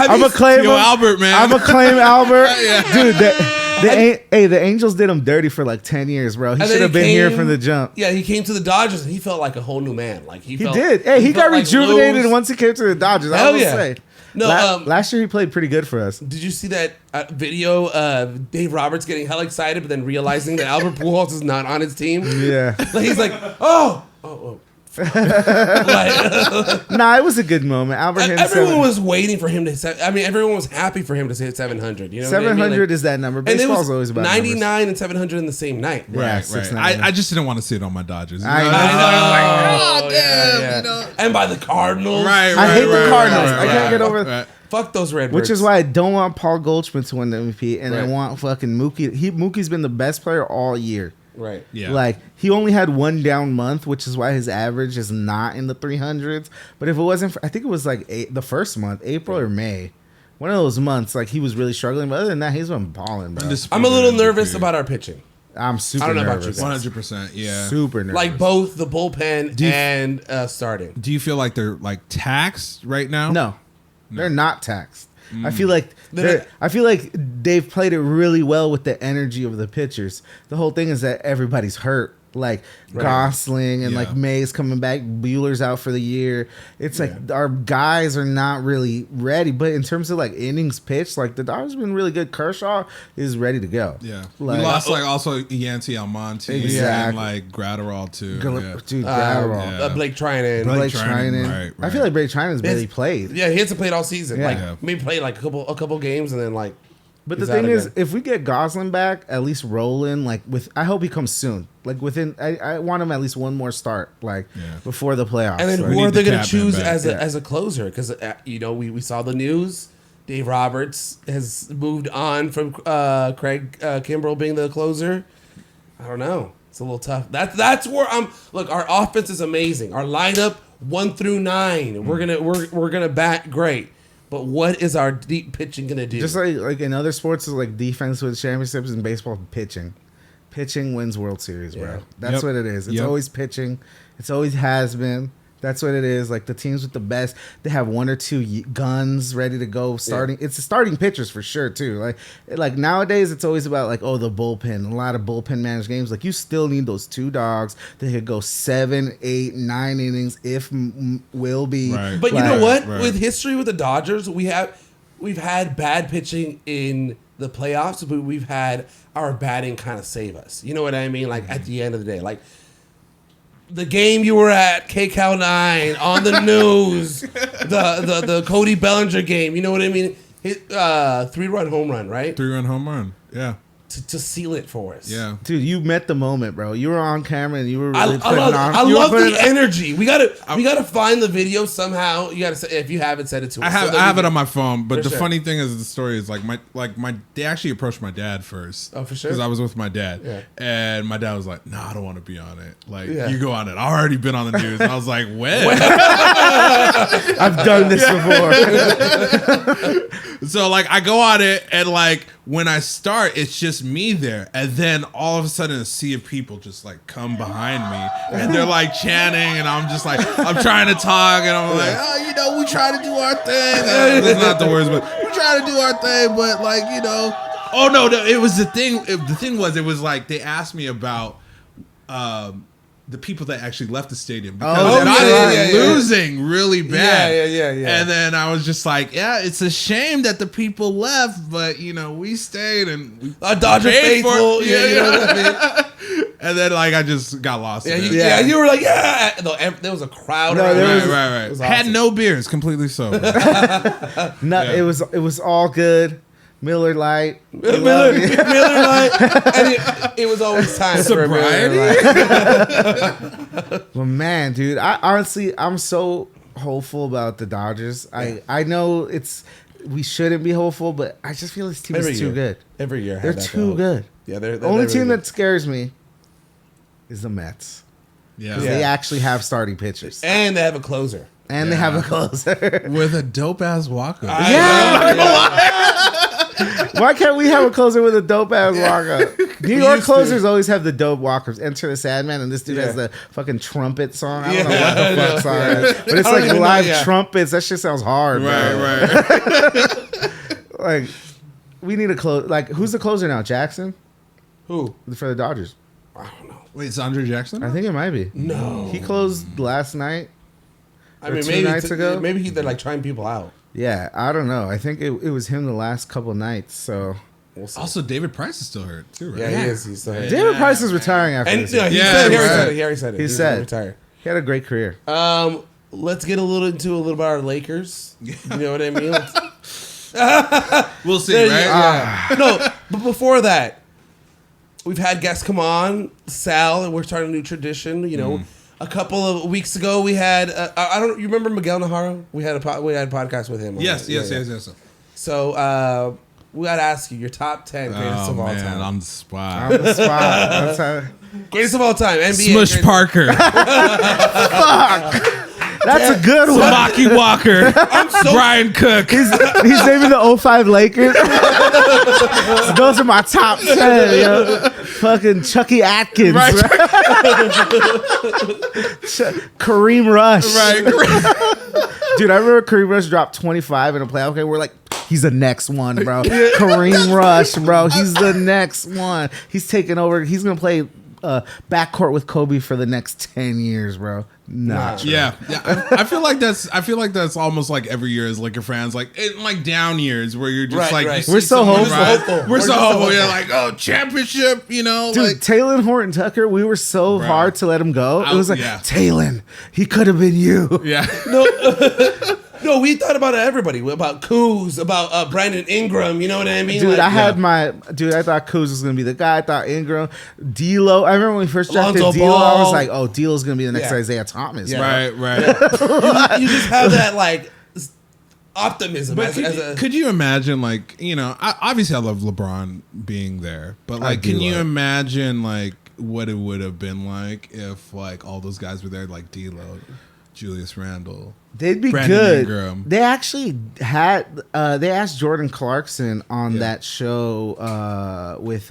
I'm a claim Yo, him. Albert, man. I'm a claim Albert. Dude, the Angels did him dirty for like 10 years, bro. He And should then have he been here came- from the jump. Yeah, he came to the Dodgers and he felt like a whole new man. Like he felt, Did. Hey, he got felt like rejuvenated loose. once he came to the Dodgers. I Hell will yeah. say. No, last year he played pretty good for us. Did you see that video of Dave Roberts getting hell excited, but then realizing that Albert Pujols is not on his team? Yeah. Like he's like, oh. Like, Nah, it was a good moment. Albert hit everyone was waiting for him to hit. I mean, everyone was happy for him to hit 700. You know, what I mean? 700 Like, is that number. and it Baseball's was always about 99 numbers. and 700 in the same night. Yeah, Right, 690. I just didn't want to see it on my Dodgers. You I know? know. I know. Oh, Yeah, damn, yeah. you know. And by the Cardinals. Right, I hate the right, Cardinals. right, I can't right, get over. right. Fuck those Redbirds. Which is why I don't want Paul Goldschmidt to win the MVP, and I Right. want fucking Mookie. Mookie's been the best player all year. Right. Yeah. Like he only had one down month, which is why his average is not in the 300s. But if it wasn't, for, I think it was like the first month, April or May, one of those months, like he was really struggling. But other than that, he's been balling, bro. I'm a little nervous about our pitching. I'm super I don't know about nervous. you guys. 100%. Yeah. Super nervous. Like both the bullpen you- and starting. Do you feel like they're like taxed right now? No, they're not taxed. I Mm. feel like I feel like they've played it really well with the energy of the pitchers. The whole thing is that everybody's hurt. Like Gosling and Yeah. like May's coming back, Bueller's out for the year. It's like our guys are not really ready. But in terms of like innings pitched, like the Dodgers have been really good. Kershaw is ready to go. Yeah. Like- we lost like also Yancy Almonte Exactly. and like Gratterall too. Yeah. Dude, Gratterall. yeah. Blake Trinan. Blake Trinan, Trinan. right, I feel like Blake Trinan's barely It's- played. Yeah, he hasn't played all season. Yeah. Like Yeah. maybe played like a couple games and then like. But the he's thing out is, again. if we get Gosling back, at least rolling, like with, I hope he comes soon. Like within, I want him at least one more start, like Yeah. before the playoffs. And then Like, who need are they the going to captain choose back. as a closer? Because you know we saw the news. Dave Roberts has moved on from Craig Kimbrell being the closer. I don't know. It's a little tough. That's where I'm. Look, our offense is amazing. Our lineup 1 through 9. We're gonna bat great. But what is our deep pitching gonna do? just like in other sports, is like defense wins championships, in baseball, pitching. Pitching wins World Series, bro. Yeah. That's Yep. what it is. It's Yep. always pitching. It's always has been. That's what it is. Like the teams with the best, they have one or two guns ready to go. Starting, it's the starting pitchers for sure too. Like nowadays, it's always about like the bullpen. A lot of bullpen managed games. Like you still need those two dogs that could go 7, 8, 9 innings if will be. Right. But you know what? Right. With history with the Dodgers, we've had bad pitching in the playoffs, but we've had our batting kind of save us. You know what I mean? Like at the end of the day, like the game you were at, KCAL 9 on the news, the Cody Bellinger game. You know what I mean? Hit 3-run home run, right? 3-run home run. Yeah. To seal it for us. Yeah. Dude, you met the moment, bro. You were on camera and you were I really putting love, on. I you were love putting- the energy. We gotta find the video somehow. You gotta say, if you haven't, send it to us. I have it on my phone, but For the sure. funny thing is the story is like they actually approached my dad first. Oh, for sure? Because I was with my dad, Yeah. and my dad was like, "No, I don't want to be on it. Like, Yeah. you go on it. I already been on the news." And I was like, "When?" I've done this before. So like I go on it, and like when I start, it's just me there, and then all of a sudden a sea of people just like come behind me, and they're like chanting, and I'm just like I'm trying to talk, and I'm like, "Oh, you know, we try to do our thing." That's not the words, but we try to do our thing, but like you know, oh no, it was the thing. The thing was, it was like they asked me about. The people that actually left the stadium because Oh, I yeah, was yeah, yeah. losing really bad. Yeah. And then I was just like, yeah, it's a shame that the people left, but you know, we stayed and we A Dodger paid for faithful. it. Yeah, you know what I mean? And then like I just got lost. Yeah, in it. you were like, yeah. There was a crowd. No, around. there was- Right. It was Had awesome. no beers, completely sober. No, Yeah. it was all good. Miller Lite. We Miller love you. Lite, and it was always time for a Miller Lite. Well, man, dude, I'm so hopeful about the Dodgers. I know we shouldn't be hopeful, but I just feel this team is too good. Every year, I They're have that too hope. good. Yeah, they're The only really team good. that scares me is the Mets. Yeah. Because they actually have starting pitchers. and they have a closer. And they have a closer. With a dope ass Walker. Why can't we have a closer with a dope ass walker? New York used to. closers always have the dope walkers. Enter the Sandman, and this dude has Yeah. the fucking trumpet song. I don't know Yeah, what the I fuck song know. it is. But it's I don't like even know, live yeah. trumpets. That shit sounds hard, bro. Right. Like, we need a close. Like, who's the closer now? Jackson? Who? For the Dodgers. I don't know. Wait, it's Andre Jackson? I think it might be. No. He closed last night. I or mean, 2 maybe nights ago? maybe they're like trying people out. Yeah, I don't know. I think it was him the last couple nights. So We'll see. Also, David Price is still hurt too, right? Yeah, he is. He's Yeah. David Price is retiring after And this. no, year. he Yeah, said, he right. already said it. He He's said. gonna retire. He had a great career. Let's get a little about our Lakers. You know what I mean? We'll see, There you- right? yeah. No, but before that, we've had guests come on, Sal, and we're starting a new tradition. You know, a couple of weeks ago we had I don't. You remember Miguel Najarro? We had a podcast with him. Yes. Yeah. So we got to ask you your top 10 greatest Oh of all man, time. on the spot. On the spot. That's how, Greatest of all time. NBA. Smush greatest- Parker, that's a good one. Maki Walker, Brian Cook. He's naming the 05 Lakers. So those are my top 10, yo. Fucking Chucky Atkins. Right. Kareem Rush. Right. Dude, I remember Kareem Rush dropped 25 in a playoff game. We're like, he's the next one, bro. Kareem Rush, bro. He's the next one. He's taking over. He's going to play backcourt with Kobe for the next 10 years, bro. Not true. Yeah. I feel like that's almost like every year as Laker fans, like in like down years where you're just Right, like right. you see We're so someone hopeful. rise. Hopeful. We're We're so just so hopeful. hopeful. You're like, oh, championship, you know, Dude, like Taylor Horton Tucker, we were so Bro. hard to let him go. It was like, Yeah. Taylor, he could have been you. yeah. No, we thought about everybody. About Kuz, about Brandon Ingram. You know what I mean? Dude, Like, I thought Kuz was gonna be the guy. I thought Ingram, D'Lo. I remember when we first drafted Lonzo D'Lo. I was Ball. like, oh, D'Lo's gonna be the next Yeah. Isaiah Thomas. Yeah. Bro. Right. you just have that like optimism. But as a, could you imagine, like, you know, obviously I love LeBron being there, but like, do can you love- imagine like what it would have been like if like all those guys were there, like D'Lo, Julius Randle? They'd be Brandon good. Ingram. They actually had. They asked Jordan Clarkson on that show with.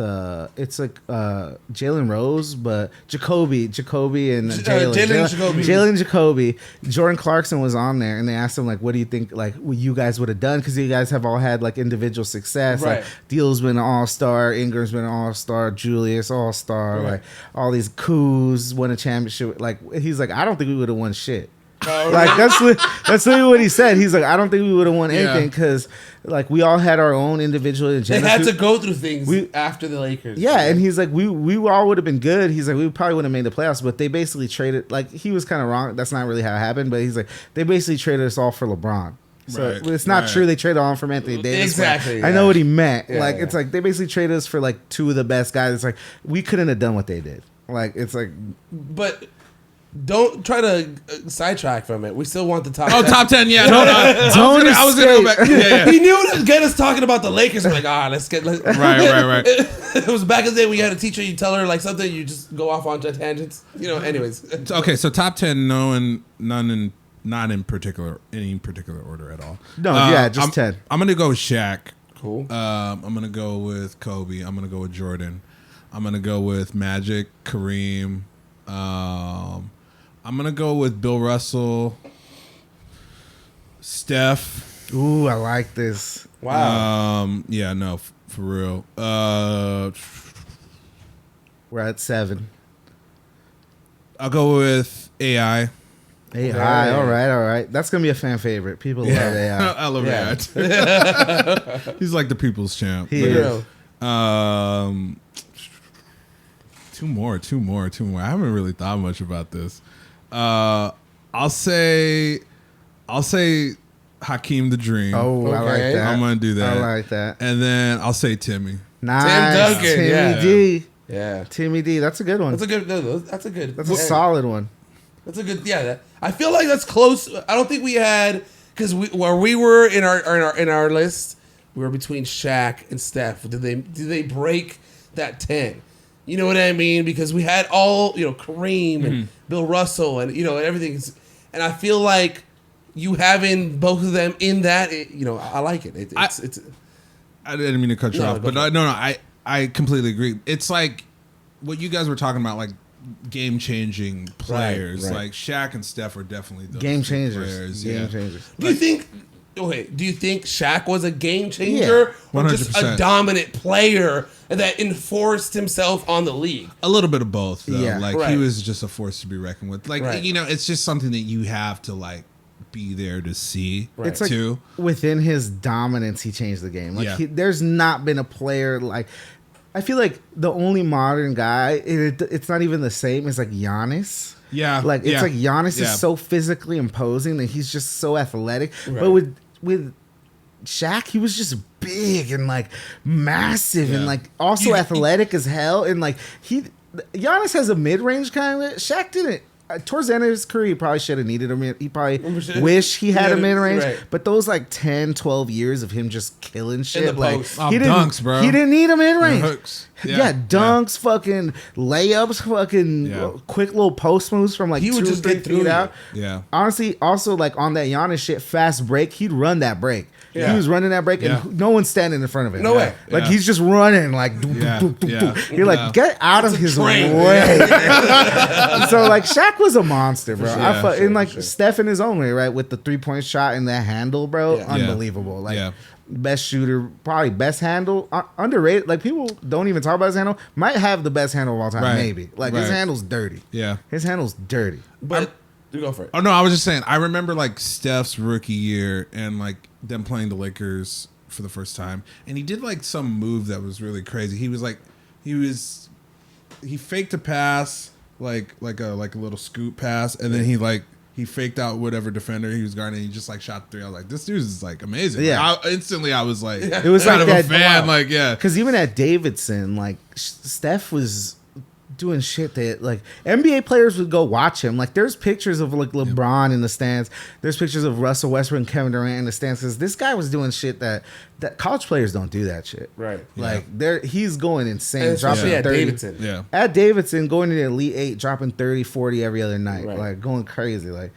It's like Jalen Rose, but Jacoby and Jalen. Jalen Jacoby. Jordan Clarkson was on there, and they asked him like, "What do you think? Like, what you guys would have done? Because you guys have all had like individual success. Right. Like, D'Lo's been an all-star, Ingram's been an all-star, Julius all-star. Right. Like all these coups won a championship. Like he's like, I don't think we would have won shit. Oh, Like that's literally what he said. He's like, I don't think we would have won Yeah. anything because like we all had our own individual they agendas. had to go through things we- after the Lakers. Yeah, and he's like, we all would have been good. He's like, we probably would have made the playoffs, but they basically traded. Like he was kind of wrong. That's not really how it happened. But he's like, they basically traded us all for LeBron. So Right, it's not right. true. They traded on from Anthony Davis. Exactly, I yeah. know what he meant. Yeah, like yeah. it's like they basically traded us for like two of the best guys. It's like we couldn't have done what they did. Like it's like But don't try to sidetrack from it. We still want the top. Oh, 10. top 10, yeah. No, don't I was gonna go escape. back. Yeah, yeah. He knew to get us talking about the Lakers. We're like, let's get. Right. Right. It was back in the day when you had a teacher. You tell her like something, you just go off on tangents. You know. Anyways. Okay, so top 10, not in particular, any particular order at all. No, yeah, just I'm, 10. I'm gonna go with Shaq. Cool. I'm gonna go with Kobe. I'm gonna go with Jordan. I'm gonna go with Magic, Kareem. I'm gonna go with Bill Russell, Steph. ooh, I like this. Wow. Yeah, no, for real. We're at 7. I'll go with AI. Hey, Okay. hi, all right. That's gonna be a fan favorite. People love AI. I love Yeah. that. He's like the people's champ. He For is. real. Two more. I haven't really thought much about this. I'll say Hakeem the Dream. Oh, I like Okay. that. I'm gonna do that. I like that. And then I'll say Timmy. Nice. Duncan, Timmy yeah. D. Yeah. Timmy D. That's a good one. That's a good. No, that's a good. That's a solid one. That's a good. Yeah. I feel like that's close. I don't think we had because where we were in our list, we were between Shaq and Steph. Did they break that 10? You know what I mean? Because we had all Kareem and Bill Russell and everything. And I feel like you having both of them in that, I like it. I didn't mean to cut you off, but I completely agree. It's like what you guys were talking about, like game-changing players. Right. Like Shaq and Steph are definitely those Game two changers. players. Game changers. Do you think? Okay. Do you think Shaq was a game changer or just a 100%. dominant player that enforced himself on the league? A little bit of both, though. Yeah. Like Right. he was just a force to be reckoned with. Like Right. it's just something that you have to like be there to see. Right. It's like too. within his dominance, he changed the game. Like Yeah. there's not been a player like. I feel like the only modern guy, it's not even the same as like Giannis. Yeah, Like it's yeah. like Giannis Yeah. is so physically imposing that he's just so athletic. Right. But with Shaq, he was just big and like massive and Yeah. like also athletic as hell. And like Giannis has a mid range kind of. Shaq didn't. Towards the end of his career, he probably should have needed a mid. He probably wish he had a mid range. Right. But those like 10, 12 years of him just killing shit, the like post. Oh, he didn't, dunks, bro. He didn't need a mid range. Hooks. Yeah, dunks, fucking layups, fucking Yeah. quick little post moves from like He would 2 just 3 get through feet you. out. Yeah. Honestly, also like on that Giannis shit, fast break, he'd run that break. Yeah. He was running that break, Yeah. and no one's standing in front of him. No way. Like Yeah. he's just running, like doop, Yeah. doop, doop, Yeah. doop. You're like, Yeah. get out of his train. way. So like Shaq was a monster, bro. sure. I Yeah, fu- sure, and like sure. Steph in his own way, right, with the 3-point shot and that handle, bro, Yeah. unbelievable. Like. Yeah. Best shooter, probably best handle, underrated. Like people don't even talk about his handle. Might have the best handle of all time, Right. maybe. Like his Right. handle's dirty. Yeah. His handle's dirty. But you go for it. Oh no, I was just saying. I remember like Steph's rookie year and like them playing the Lakers for the first time, and he did like some move that was really crazy. He was like, he faked a pass like a little scoop pass, and then he faked out whatever defender he was guarding. And he just like shot 3. I was like, this dude is like amazing. Yeah. Like, instantly I was like, It was kind like of a that- fan. wow. Like yeah, Because even at Davidson, like Steph was doing shit that like NBA players would go watch him. Like there's pictures of like LeBron in the stands. There's pictures of Russell Westbrook and Kevin Durant in the stands. Because this guy was doing shit that college players don't do that shit. Right. Like he's going insane. And especially dropping at 30. Davidson. yeah. At Davidson, going to the Elite 8, dropping 30, 40 every other night. Right. Like going crazy. Like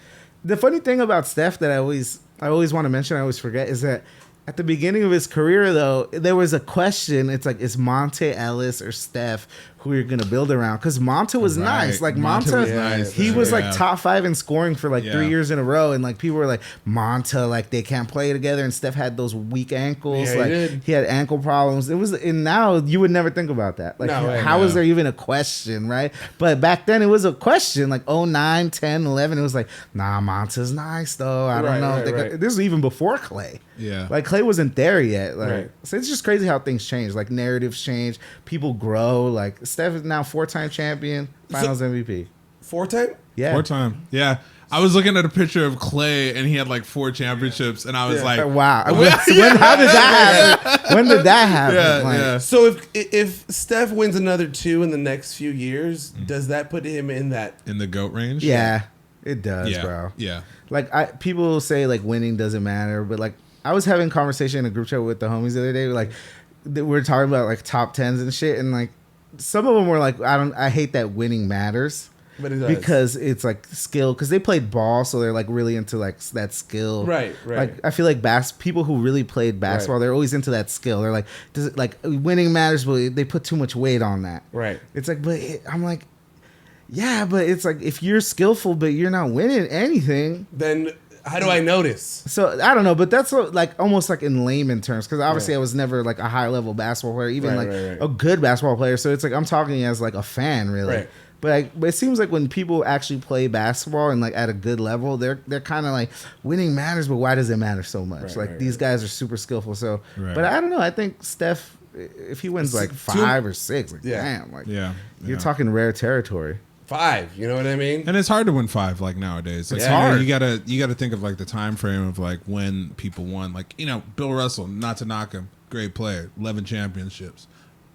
the funny thing about Steph that I always want to mention, I always forget, is that at the beginning of his career, though, there was a question. It's like, is Monte Ellis or Steph who you're going to build around? Because Monte was Right. nice. Like, Monte Monte, was nice, he yeah. was like Yeah. top 5 in scoring for like Yeah. 3 years in a row. And like, people were like, Monte, like, they can't play together. And Steph had those weak ankles. Yeah, he like, did. he had ankle problems. And now you would never think about that. Like, No way. how is No. there even a question, right? But back then, it was a question. Like, 09, 10, 11, it was like, nah, Monte's nice, though. I don't Right, know. right, right. This was even before Clay. Yeah. Like Clay wasn't there yet. Like Right. so it's just crazy how things change. Like narratives change, people grow. Like Steph is now 4-time champion, finals MVP. 4-time? Yeah. 4-time. Yeah. I was looking at a picture of Clay and he had like 4 championships and I was like, Wow. How did that happen? When did that happen? yeah, Like, yeah. So if Steph wins another 2 in the next few years, does that put him in that? In the GOAT range? Yeah, it does, Yeah. bro. Yeah. Like people will say like winning doesn't matter, but like I was having a conversation in a group chat with the homies the other day. Like we were talking about like top 10s and shit, and like some of them were like, I hate that winning matters. But it does. Because it's like skill, because they played ball, so they're like really into like that skill. Right. Like I feel like people who really played basketball, Right. they're always into that skill. They're like, does it like winning matters, but they put too much weight on that. Right. It's like, I'm like, yeah, but it's like if you're skillful, but you're not winning anything. Then how do I notice? So I don't know, but that's what, like almost like in layman terms, because obviously Right. I was never like a high level basketball player, even Right, like right, right. a good basketball player. So it's like I'm talking as like a fan, really. Right. But it seems like when people actually play basketball and like at a good level, they're kind of like winning matters, but why does it matter so much? Right, like right, these right. guys are super skillful. So, Right. but I don't know. I think Steph if he wins like Two- 5 or 6, like Yeah. damn, like Yeah. you're yeah. talking rare territory. 5. You know what I mean? And it's hard to win 5 like nowadays. Like, It's you know, hard. You gotta think of like the time frame of like when people won. Like, you know, Bill Russell, not to knock him, great player, 11 championships,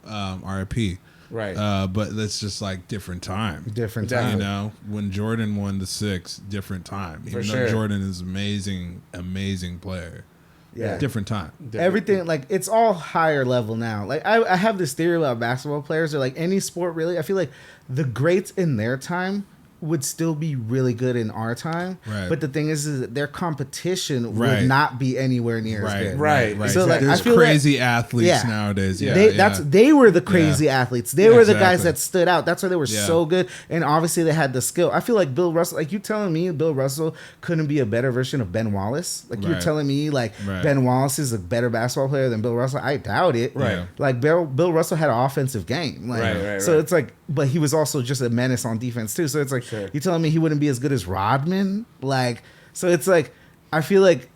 RIP. Right. But it's just like different time. Different Definitely. time. You know, when Jordan won the 6, different time. For Even though sure. Jordan is amazing player. Yeah. Different time. Everything, like, it's all higher level now. Like, I have this theory about basketball players, or like any sport really. I feel like the greats in their time would still be really good in our time. Right. But the thing is that their competition Right. would not be anywhere near as Right, good. Right. right. So, like, There's I feel crazy athletes Yeah. nowadays. Yeah, They were the crazy athletes. They were the guys exactly. that stood out. That's why they were Yeah. so good. And obviously they had the skill. I feel like Bill Russell, like you telling me Bill Russell couldn't be a better version of Ben Wallace. Like you're Right. telling me like Right. Ben Wallace is a better basketball player than Bill Russell. I doubt it. Right. Yeah. Like Bill Russell had an offensive game. Like, Right, so right. it's like, but he was also just a menace on defense too. So it's like, Sure. you telling me he wouldn't be as good as Rodman? Like, so it's like, I feel like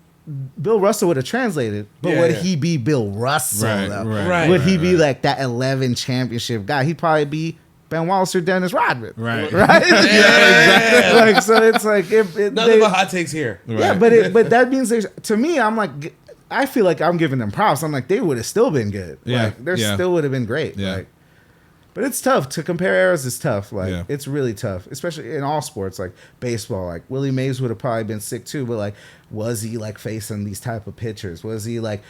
Bill Russell would have translated, but Yeah, would yeah. he be Bill Russell? Right, though? right, Would he right, be right. like that 11 championship guy? He'd probably be Ben Wallace or Dennis Rodman. Right. Right? Yeah. Like, so it's like, if Nothing but hot takes here. yeah, but that means there's, to me, I'm like, I feel like I'm giving them props. I'm like, they would have still been good. Yeah, Like, they yeah. still would have been great. Yeah. Like, but it's tough to compare eras. Is tough. Like, Yeah. it's really tough, especially in all sports. Like baseball, like Willie Mays would have probably been sick too. But like, was he like facing these type of pitchers? Was he like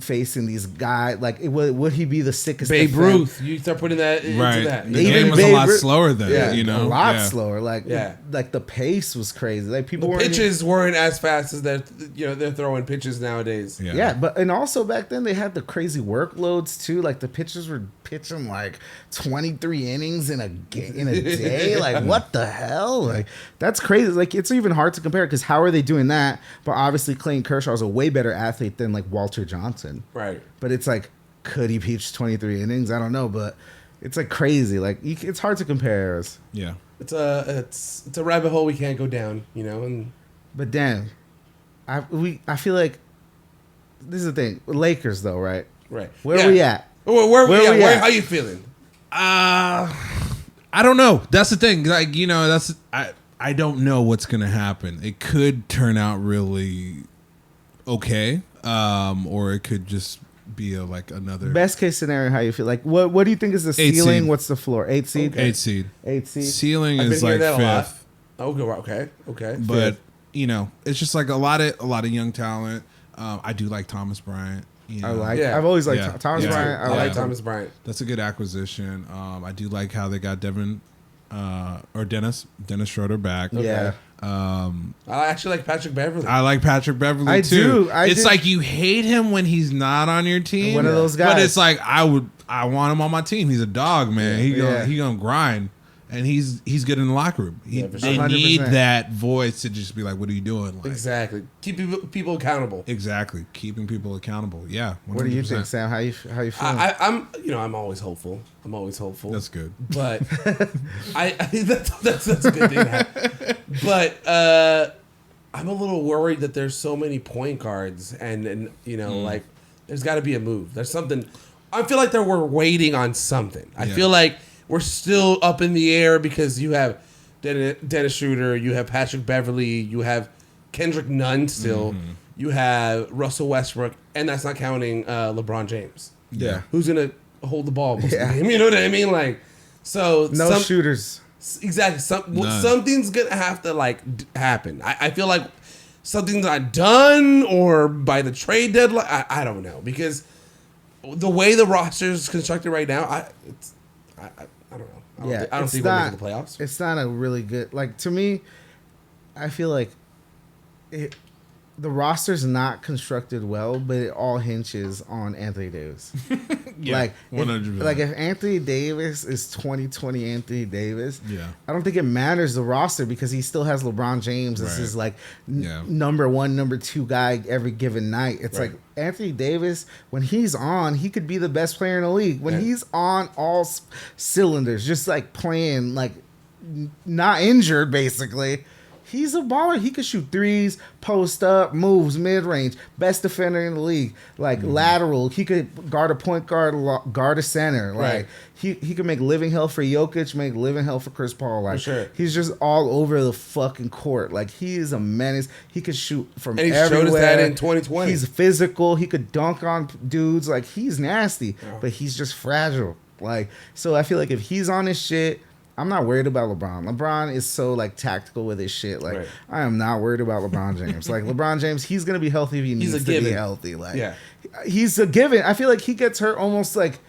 facing these guys? Like, would he be the sickest? Babe defense? Ruth. You start putting that into Right. that. The Even game was a Babe lot Ruth- slower then. Yeah, You know, a lot Yeah. slower. Like, Yeah. like the pace was crazy. Like people The weren't pitches weren't as fast as they're throwing pitches nowadays. Yeah. Yeah, but and also back then they had the crazy workloads too. Like the pitchers were pitching like 23 innings in a day. Like what the hell? Like that's crazy. Like it's even hard to compare because how are they doing that? But obviously Clayton Kershaw is a way better athlete than like Walter Johnson. Right. But it's like, could he pitch 23 innings? I don't know, but it's like crazy. Like it's hard to compare eras. Yeah. It's a rabbit hole we can't go down, you know. And But damn, I feel like this is the thing. Lakers though, right? right. Where Yeah. are we at? Where Where we at? how you feeling? I don't know. That's the thing. Like, you know, I don't know what's gonna happen. It could turn out really okay, or it could just be like another Best case scenario, how you feel? Like, what do you think is the 8 ceiling? seed. What's the floor? 8 seed? 8 seed. 8 seed? Ceiling I've been is like hearing that a lot. 5th, Okay. but you know, it's just like a lot of young talent. I do like Thomas Bryant. You know, I like. Yeah. I've always liked Yeah. Thomas Yeah. Bryant. I I like like him. Thomas Bryant. that's a good acquisition. I do like how they got Dennis Schroeder back. Yeah. I actually like Patrick Beverly. I like Patrick Beverly I too. do. It's like you hate him when he's not on your team. One of those But guys. it's like I want him on my team. He's a dog, man. Yeah. He gonna grind, and he's good in the locker room. Yeah, for They sure. need 100%. that voice to just be like, "What are you doing?" Like, exactly. Keep people accountable. exactly. Keeping people accountable. Yeah. 100%. What do you think, Sam? How you feeling? I'm always hopeful. That's good. But that's a good thing to have. But I'm a little worried that there's so many point guards and you know like there's got to be a move. There's something. I feel like we're waiting on something. I Yeah. feel like we're still up in the air because you have Dennis Schroeder, you have Patrick Beverly, you have Kendrick Nunn still, you have Russell Westbrook, and that's not counting LeBron James. Yeah. Who's gonna hold the ball? Most of the Yeah. game, you know what I mean? Like, so No shooters. Exactly. None. Something's gonna have to happen. I feel like something's not done or by the trade deadline. I don't know because the way the roster is constructed right now, I don't know. I don't it's think not, we're making the playoffs. It's not a really good. Like to me, I feel like the roster's not constructed well, but it all hinges on Anthony Davis. Yeah, like, 100%. Like if Anthony Davis is 2020 Anthony Davis, Yeah. I don't think it matters the roster because he still has LeBron James as Right. his like Yeah. number one, number two guy every given night. It's Right. like Anthony Davis, when he's on, he could be the best player in the league. When Yeah. he's on all cylinders, just like playing, like not injured, basically. he's a baller. He could shoot threes, post up, moves, mid range, best defender in the league. Like lateral, he could guard a point guard, guard a center. Like he could make living hell for Jokic, make living hell for Chris Paul. Like he's just all over the fucking court. Like he is a menace. He could shoot from and he everywhere. showed us that in 2020. He's physical. He could dunk on dudes. Like he's nasty, but he's just fragile. Like so, I feel like if he's on his shit, I'm not worried about LeBron. LeBron is so like tactical with his shit. Like I am not worried about LeBron James. Like LeBron James, he's gonna be healthy if he needs to be healthy. Like he's a given. I feel like he gets hurt almost like.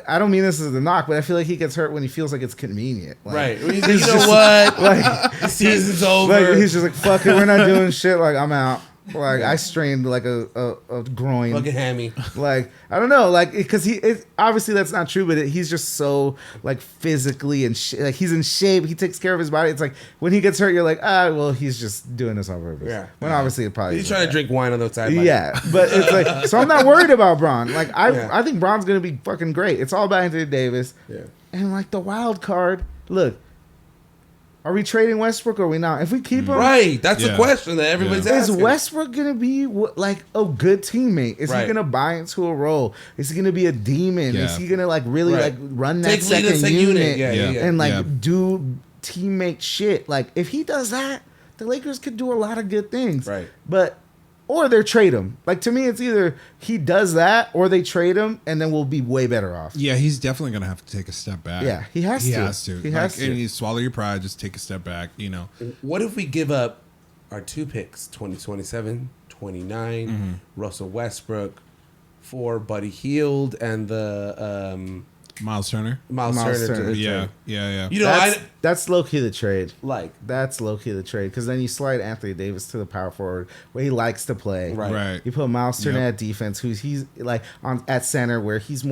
I don't mean this as a knock, but I feel like he gets hurt when he feels like it's convenient. Like, right. You know what? Like the season's over. Like, he's just like, fuck it, we're not doing shit. Like I'm out. Like I strained like a groin, fucking hammy. Like I don't know, like because obviously that's not true, but he's just so like physically and like he's in shape. He takes care of his body. It's like when he gets hurt, you're like, well, he's just doing this on purpose. Yeah. When obviously it probably he's trying to drink wine on the side. Yeah, but it's like so I'm not worried about Bron. Like I think Bron's gonna be fucking great. It's all about Anthony Davis. Yeah. And like the wild card, look. Are we trading Westbrook or are we not? If we keep him... Right. That's the question that everybody's asking. Is Westbrook going to be like a good teammate? Is he going to buy into a role? Is he going to be a demon? Is he going to like really like run that second unit and like do teammate shit? Like if he does that, the Lakers could do a lot of good things. Right. But... Or they trade him. Like to me, it's either he does that or they trade him, and then we'll be way better off. Yeah, he's definitely gonna have to take a step back. Yeah, he has to. He has to. And you swallow your pride, just take a step back. You know. What if we give up our 2 picks, 2027, 29, Russell Westbrook, for Buddy Hield and the Miles Turner. Miles Turner. Yeah. You know, that's low key the trade. Like that's low key the trade because then you slide Anthony Davis to the power forward where he likes to play. Right. You put Miles Turner at defense, he's like at center where he's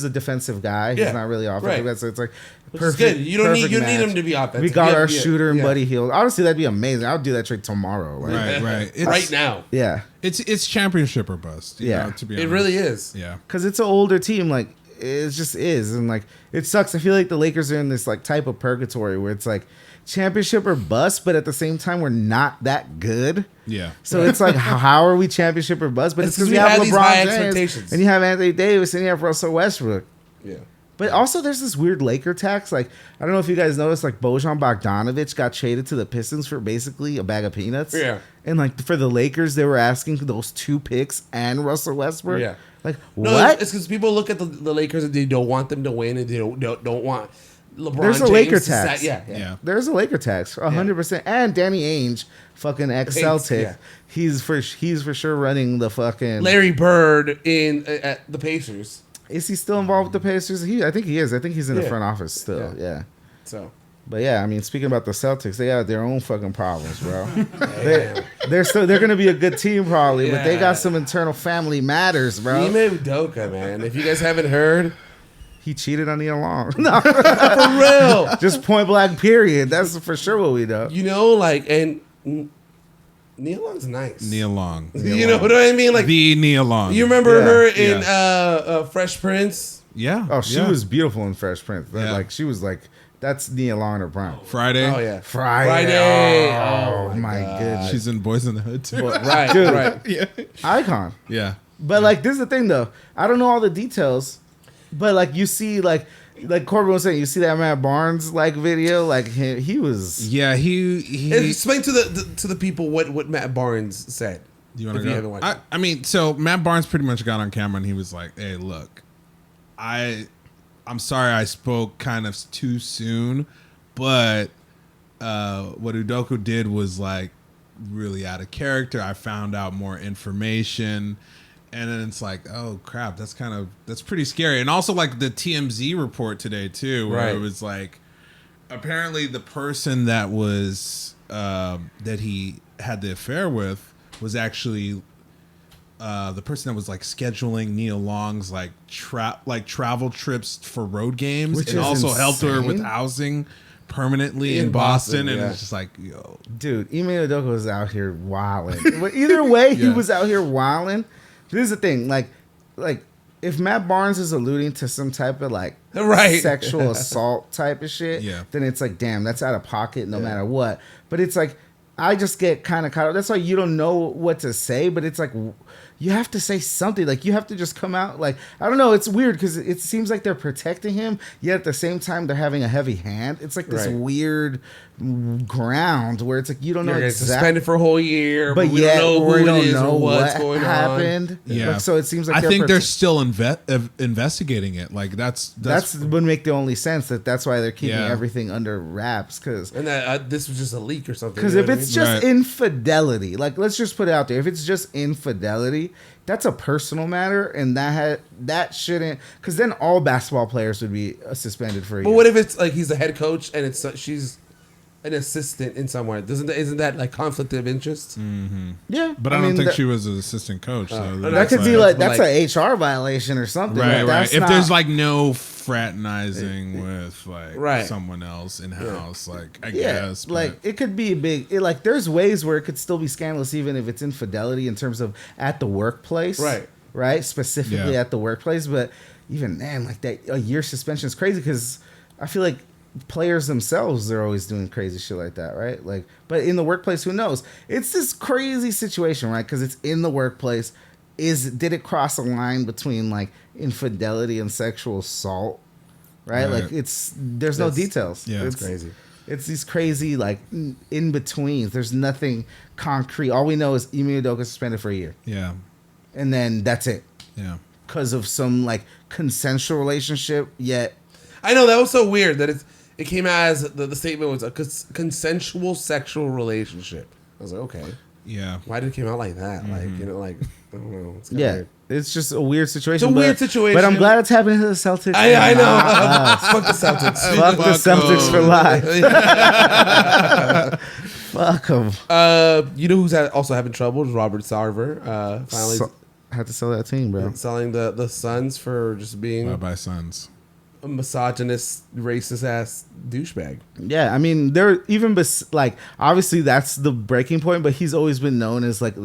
a defensive guy. He's not really offensive. Right. So it's like perfect. Good. You need him to be offensive. We got our shooter and Buddy Hield. Honestly, that'd be amazing. I would do that trade tomorrow. Like, right. Right now. Yeah. It's championship or bust. You know, to be honest. It really is. Yeah. Because it's an older team. Like. It just is, and like it sucks. I feel like the Lakers are in this like type of purgatory where it's like championship or bust, but at the same time we're not that good. Yeah. So it's like how are we championship or bust? But it's because we have LeBron James and you have Anthony Davis and you have Russell Westbrook. Yeah. But also there's this weird Laker tax. Like I don't know if you guys noticed, like Bojan Bogdanovic got traded to the Pistons for basically a bag of peanuts. Yeah. And like for the Lakers, they were asking those 2 picks and Russell Westbrook. Yeah. Like no, what? It's because people look at the Lakers and they don't want them to win and they don't want LeBron There's a James Laker tax. Yeah. There's a Laker tax, 100%. And Danny Ainge, fucking ex-Celtic, he's for sure running the fucking Larry Bird at the Pacers. Is he still involved with the Pacers? I think he is. I think he's in the front office still. Yeah. So. But yeah, I mean, speaking about the Celtics, they have their own fucking problems, bro. they're gonna be a good team probably, but they got some internal family matters, bro. Ime Udoka, man. If you guys haven't heard, he cheated on Neil Long. No, for real. Just point blank. Period. That's for sure what we know. You know, like and. Neil Long's nice. Neil Long. You know what I mean? Like the Neil Long. You remember her in Fresh Prince? Yeah. Oh, she was beautiful in Fresh Prince. Like she was like. That's Nia Larner Brown. Friday. Oh yeah, Friday. Oh my goodness. She's in Boys in the Hood too. Right, dude, right. Yeah. Icon. Yeah. But like, this is the thing though. I don't know all the details, but like you see, like Corbin was saying, you see that Matt Barnes like video, like he was. Yeah, he. Explain to the people what Matt Barnes said. You want to go? I mean, so Matt Barnes pretty much got on camera and he was like, "Hey, look, I'm sorry I spoke kind of too soon, but what Udoka did was like really out of character. I found out more information, and then it's like, oh crap, that's pretty scary." And also like the TMZ report today too, where it was like apparently the person that was that he had the affair with was actually the person that was like scheduling Neil Long's like travel trips for road games, and also helped her with housing permanently in Boston. And it's just like, yo, dude, Ime Udoka was out here wilding. But either way, he was out here wilding. This is the thing, like if Matt Barnes is alluding to some type of like sexual assault type of shit, then it's like, damn, that's out of pocket no matter what. But it's like, I just get kind of caught up. That's why you don't know what to say, but it's like you have to say something. Like you have to just come out. Like I don't know. It's weird because it seems like they're protecting him, yet at the same time they're having a heavy hand. It's like this Right. weird ground where it's like you don't know You're exactly. suspended for a whole year, But we yet don't know we who don't it is know or what's what going happened. on. Yeah. Like, so it seems like I think they're protect- still investigating it. Like that's would make the only sense that's why they're keeping Yeah. everything under wraps because. And that this was just a leak or something. Because you know if what I it's mean? just Right. infidelity, like let's just put it out there. If it's just infidelity, that's a personal matter, and that shouldn't. Because then all basketball players would be suspended for a But year. what if it's like he's the head coach and she's an assistant in somewhere? Isn't that like conflict of interest? Yeah, But I don't think that, she was an assistant coach. So that that that's could be like- like that's a HR violation or something. right, Like, right. that's If not- there's like no fraternizing with like Right. someone else in house, like I yeah, guess, but- like it could be a big. Like there's ways where it could still be scandalous, even if it's infidelity in terms of at the workplace. Right. Specifically Yeah. at the workplace, but even then, like that a year suspension is crazy because I feel like players themselves they're always doing crazy shit like that, right? Like, but in the workplace, who knows? It's this crazy situation, right? Because it's in the workplace. Did it cross a line between like infidelity and sexual assault? Right? Right. Like there's no It's- details. yeah, It's crazy. It's these crazy like in betweens. There's nothing concrete. All we know is Emi Udoka suspended for a year, yeah, and then that's it yeah. because of some like consensual relationship. Yet, I know that was so weird that it came out as the statement was a consensual sexual relationship. I was like, okay, Yeah. why did it come out like that? Like like I don't know. It's kinda yeah, weird. it's just a weird situation. It's a weird situation. but I'm glad it's happening to the Celtics. I and know. not us. Fuck the Celtics. Fuck the Celtics for life. Fuck them. You know who's also having trouble is Robert Sarver. Finally Had to sell that team, bro. selling the Suns for just being Bye bye Suns. a misogynist, racist ass douchebag. Yeah, I mean, there even like obviously that's the breaking point, but he's always been known as like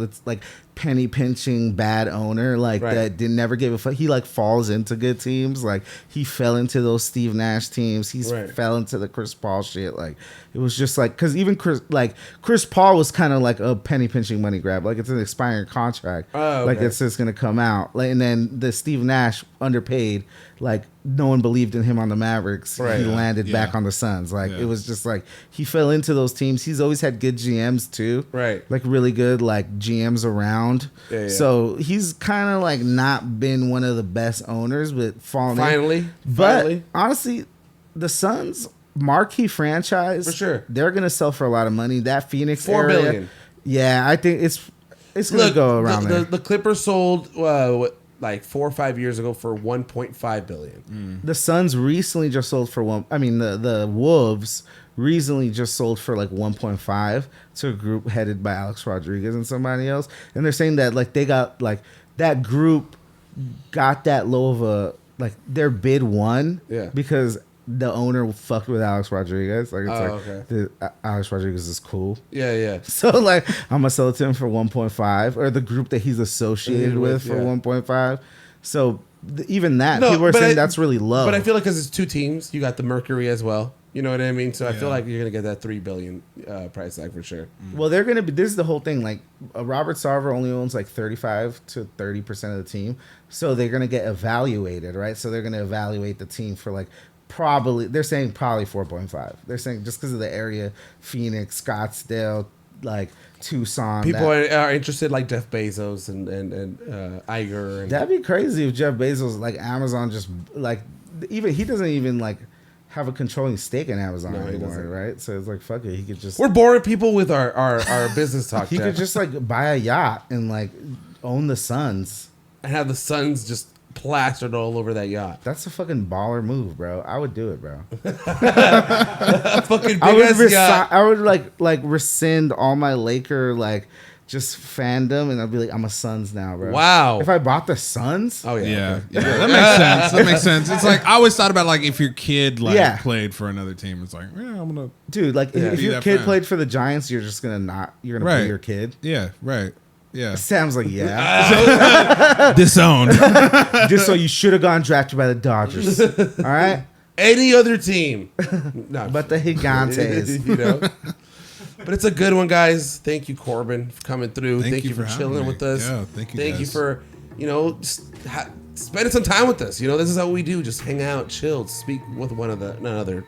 penny pinching bad owner, like Right. that didn't never give a fuck. He like falls into good teams, like he fell into those Steve Nash teams. He's Right. fell into the Chris Paul shit. Like it was just like because even Chris Paul was kind of like a penny pinching money grab. Like it's an expiring contract. Oh, Like okay. it's just gonna come out. Like and then the Steve Nash underpaid. Like no one believed in him on the Mavericks. Right. He Yeah. landed back Yeah. on the Suns. Like Yeah. it was just like he fell into those teams. He's always had good GMs too. Right. Like really good like GMs around. Yeah, yeah. So he's kind of like not been one of the best owners, but fallen in. Finally. But Finally. honestly, the Suns marquee franchise For sure. They're gonna sell for a lot of money. That Phoenix $4 area, billion. Yeah, I think it's gonna go around there. the Clippers sold like 4 or 5 years ago for $1.5 billion. The Suns recently just sold for one. I mean, the Wolves recently just sold for like 1.5 to a group headed by Alex Rodriguez and somebody else. And they're saying that like they got like that group got that low of a like their bid won Yeah. because the owner fucked with Alex Rodriguez. Like it's Oh, like okay. Alex Rodriguez is cool. Yeah, yeah. So like I'm gonna sell it to him for 1.5 or the group that he's associated with for yeah. 1.5. So even that No, people are but saying I- that's really low. But I feel like because it's two teams, you got the Mercury as well. You know what I mean? So I feel Yeah. like you're gonna get that $3 billion price tag for sure. Well, they're gonna be. This is the whole thing. Like Robert Sarver only owns like 35 to 30% of the team, so they're gonna get evaluated, right? So they're gonna evaluate the team for like probably. They're saying probably 4.5. They're saying just because of the area, Phoenix, Scottsdale, like Tucson. People are interested, like Jeff Bezos and Iger. And That'd be crazy if Jeff Bezos, like Amazon, just like even he doesn't even like have a controlling stake in Amazon No, he anymore, doesn't. right? So it's like fuck it, he could just we're boring people with our business talk. he Jeff, could just like buy a yacht and like own the Suns. and have the Suns just plastered all over that yacht. That's a fucking baller move, bro. I would do it, bro. A fucking big I would ass yacht. I would like rescind all my Laker like just fandom, and I'd be like, I'm a Suns now, bro. Wow. If I bought the Suns, Oh yeah. Yeah, okay. yeah, that makes sense. That makes sense. It's like I always thought about like if your kid like Yeah. played for another team, it's like yeah, I'm gonna dude, like if Be your that kid fan. played for the Giants, you're just gonna you're gonna Right. be your kid. yeah, right, yeah. Sam's like, yeah. Disowned. Just so you should have gone drafted by the Dodgers. All right, Any other team, no, but the Gigantes. you know. But it's a good one, guys. Thank you, Corbin, for coming through. Thank you for having chilling me. with us. Yeah, thank you. Thank you guys. for, spending some time with us. This is what we do. Just hang out, chill, speak with one another.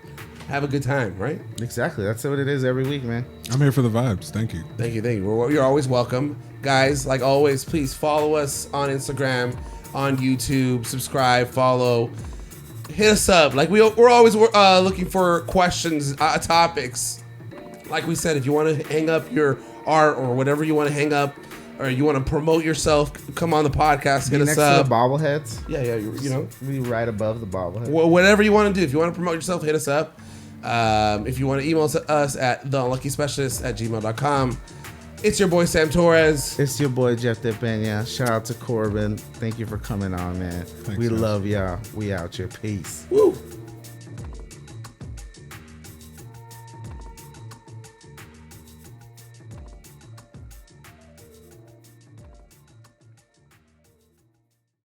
Have a good time, right? Exactly. That's what it is every week, man. I'm here for the vibes. Thank you. Thank you. You're always welcome. Guys, like always, please follow us on Instagram, on YouTube, subscribe, follow. Hit us up. Like we're always looking for questions, topics. Like we said, if you want to hang up your art or whatever you want to hang up, or you want to promote yourself, come on the podcast. Hit us Next up. to the bobbleheads. Yeah. Be right above the bobblehead. Whatever you want to do. If you want to promote yourself, hit us up. If you want to email us at theunluckyspecialist@gmail.com. It's your boy Sam Torres. It's your boy Jeff DePena. Shout out to Corbin. Thank you for coming on, man. Thanks, we guys. love y'all. We out here. Peace. Woo.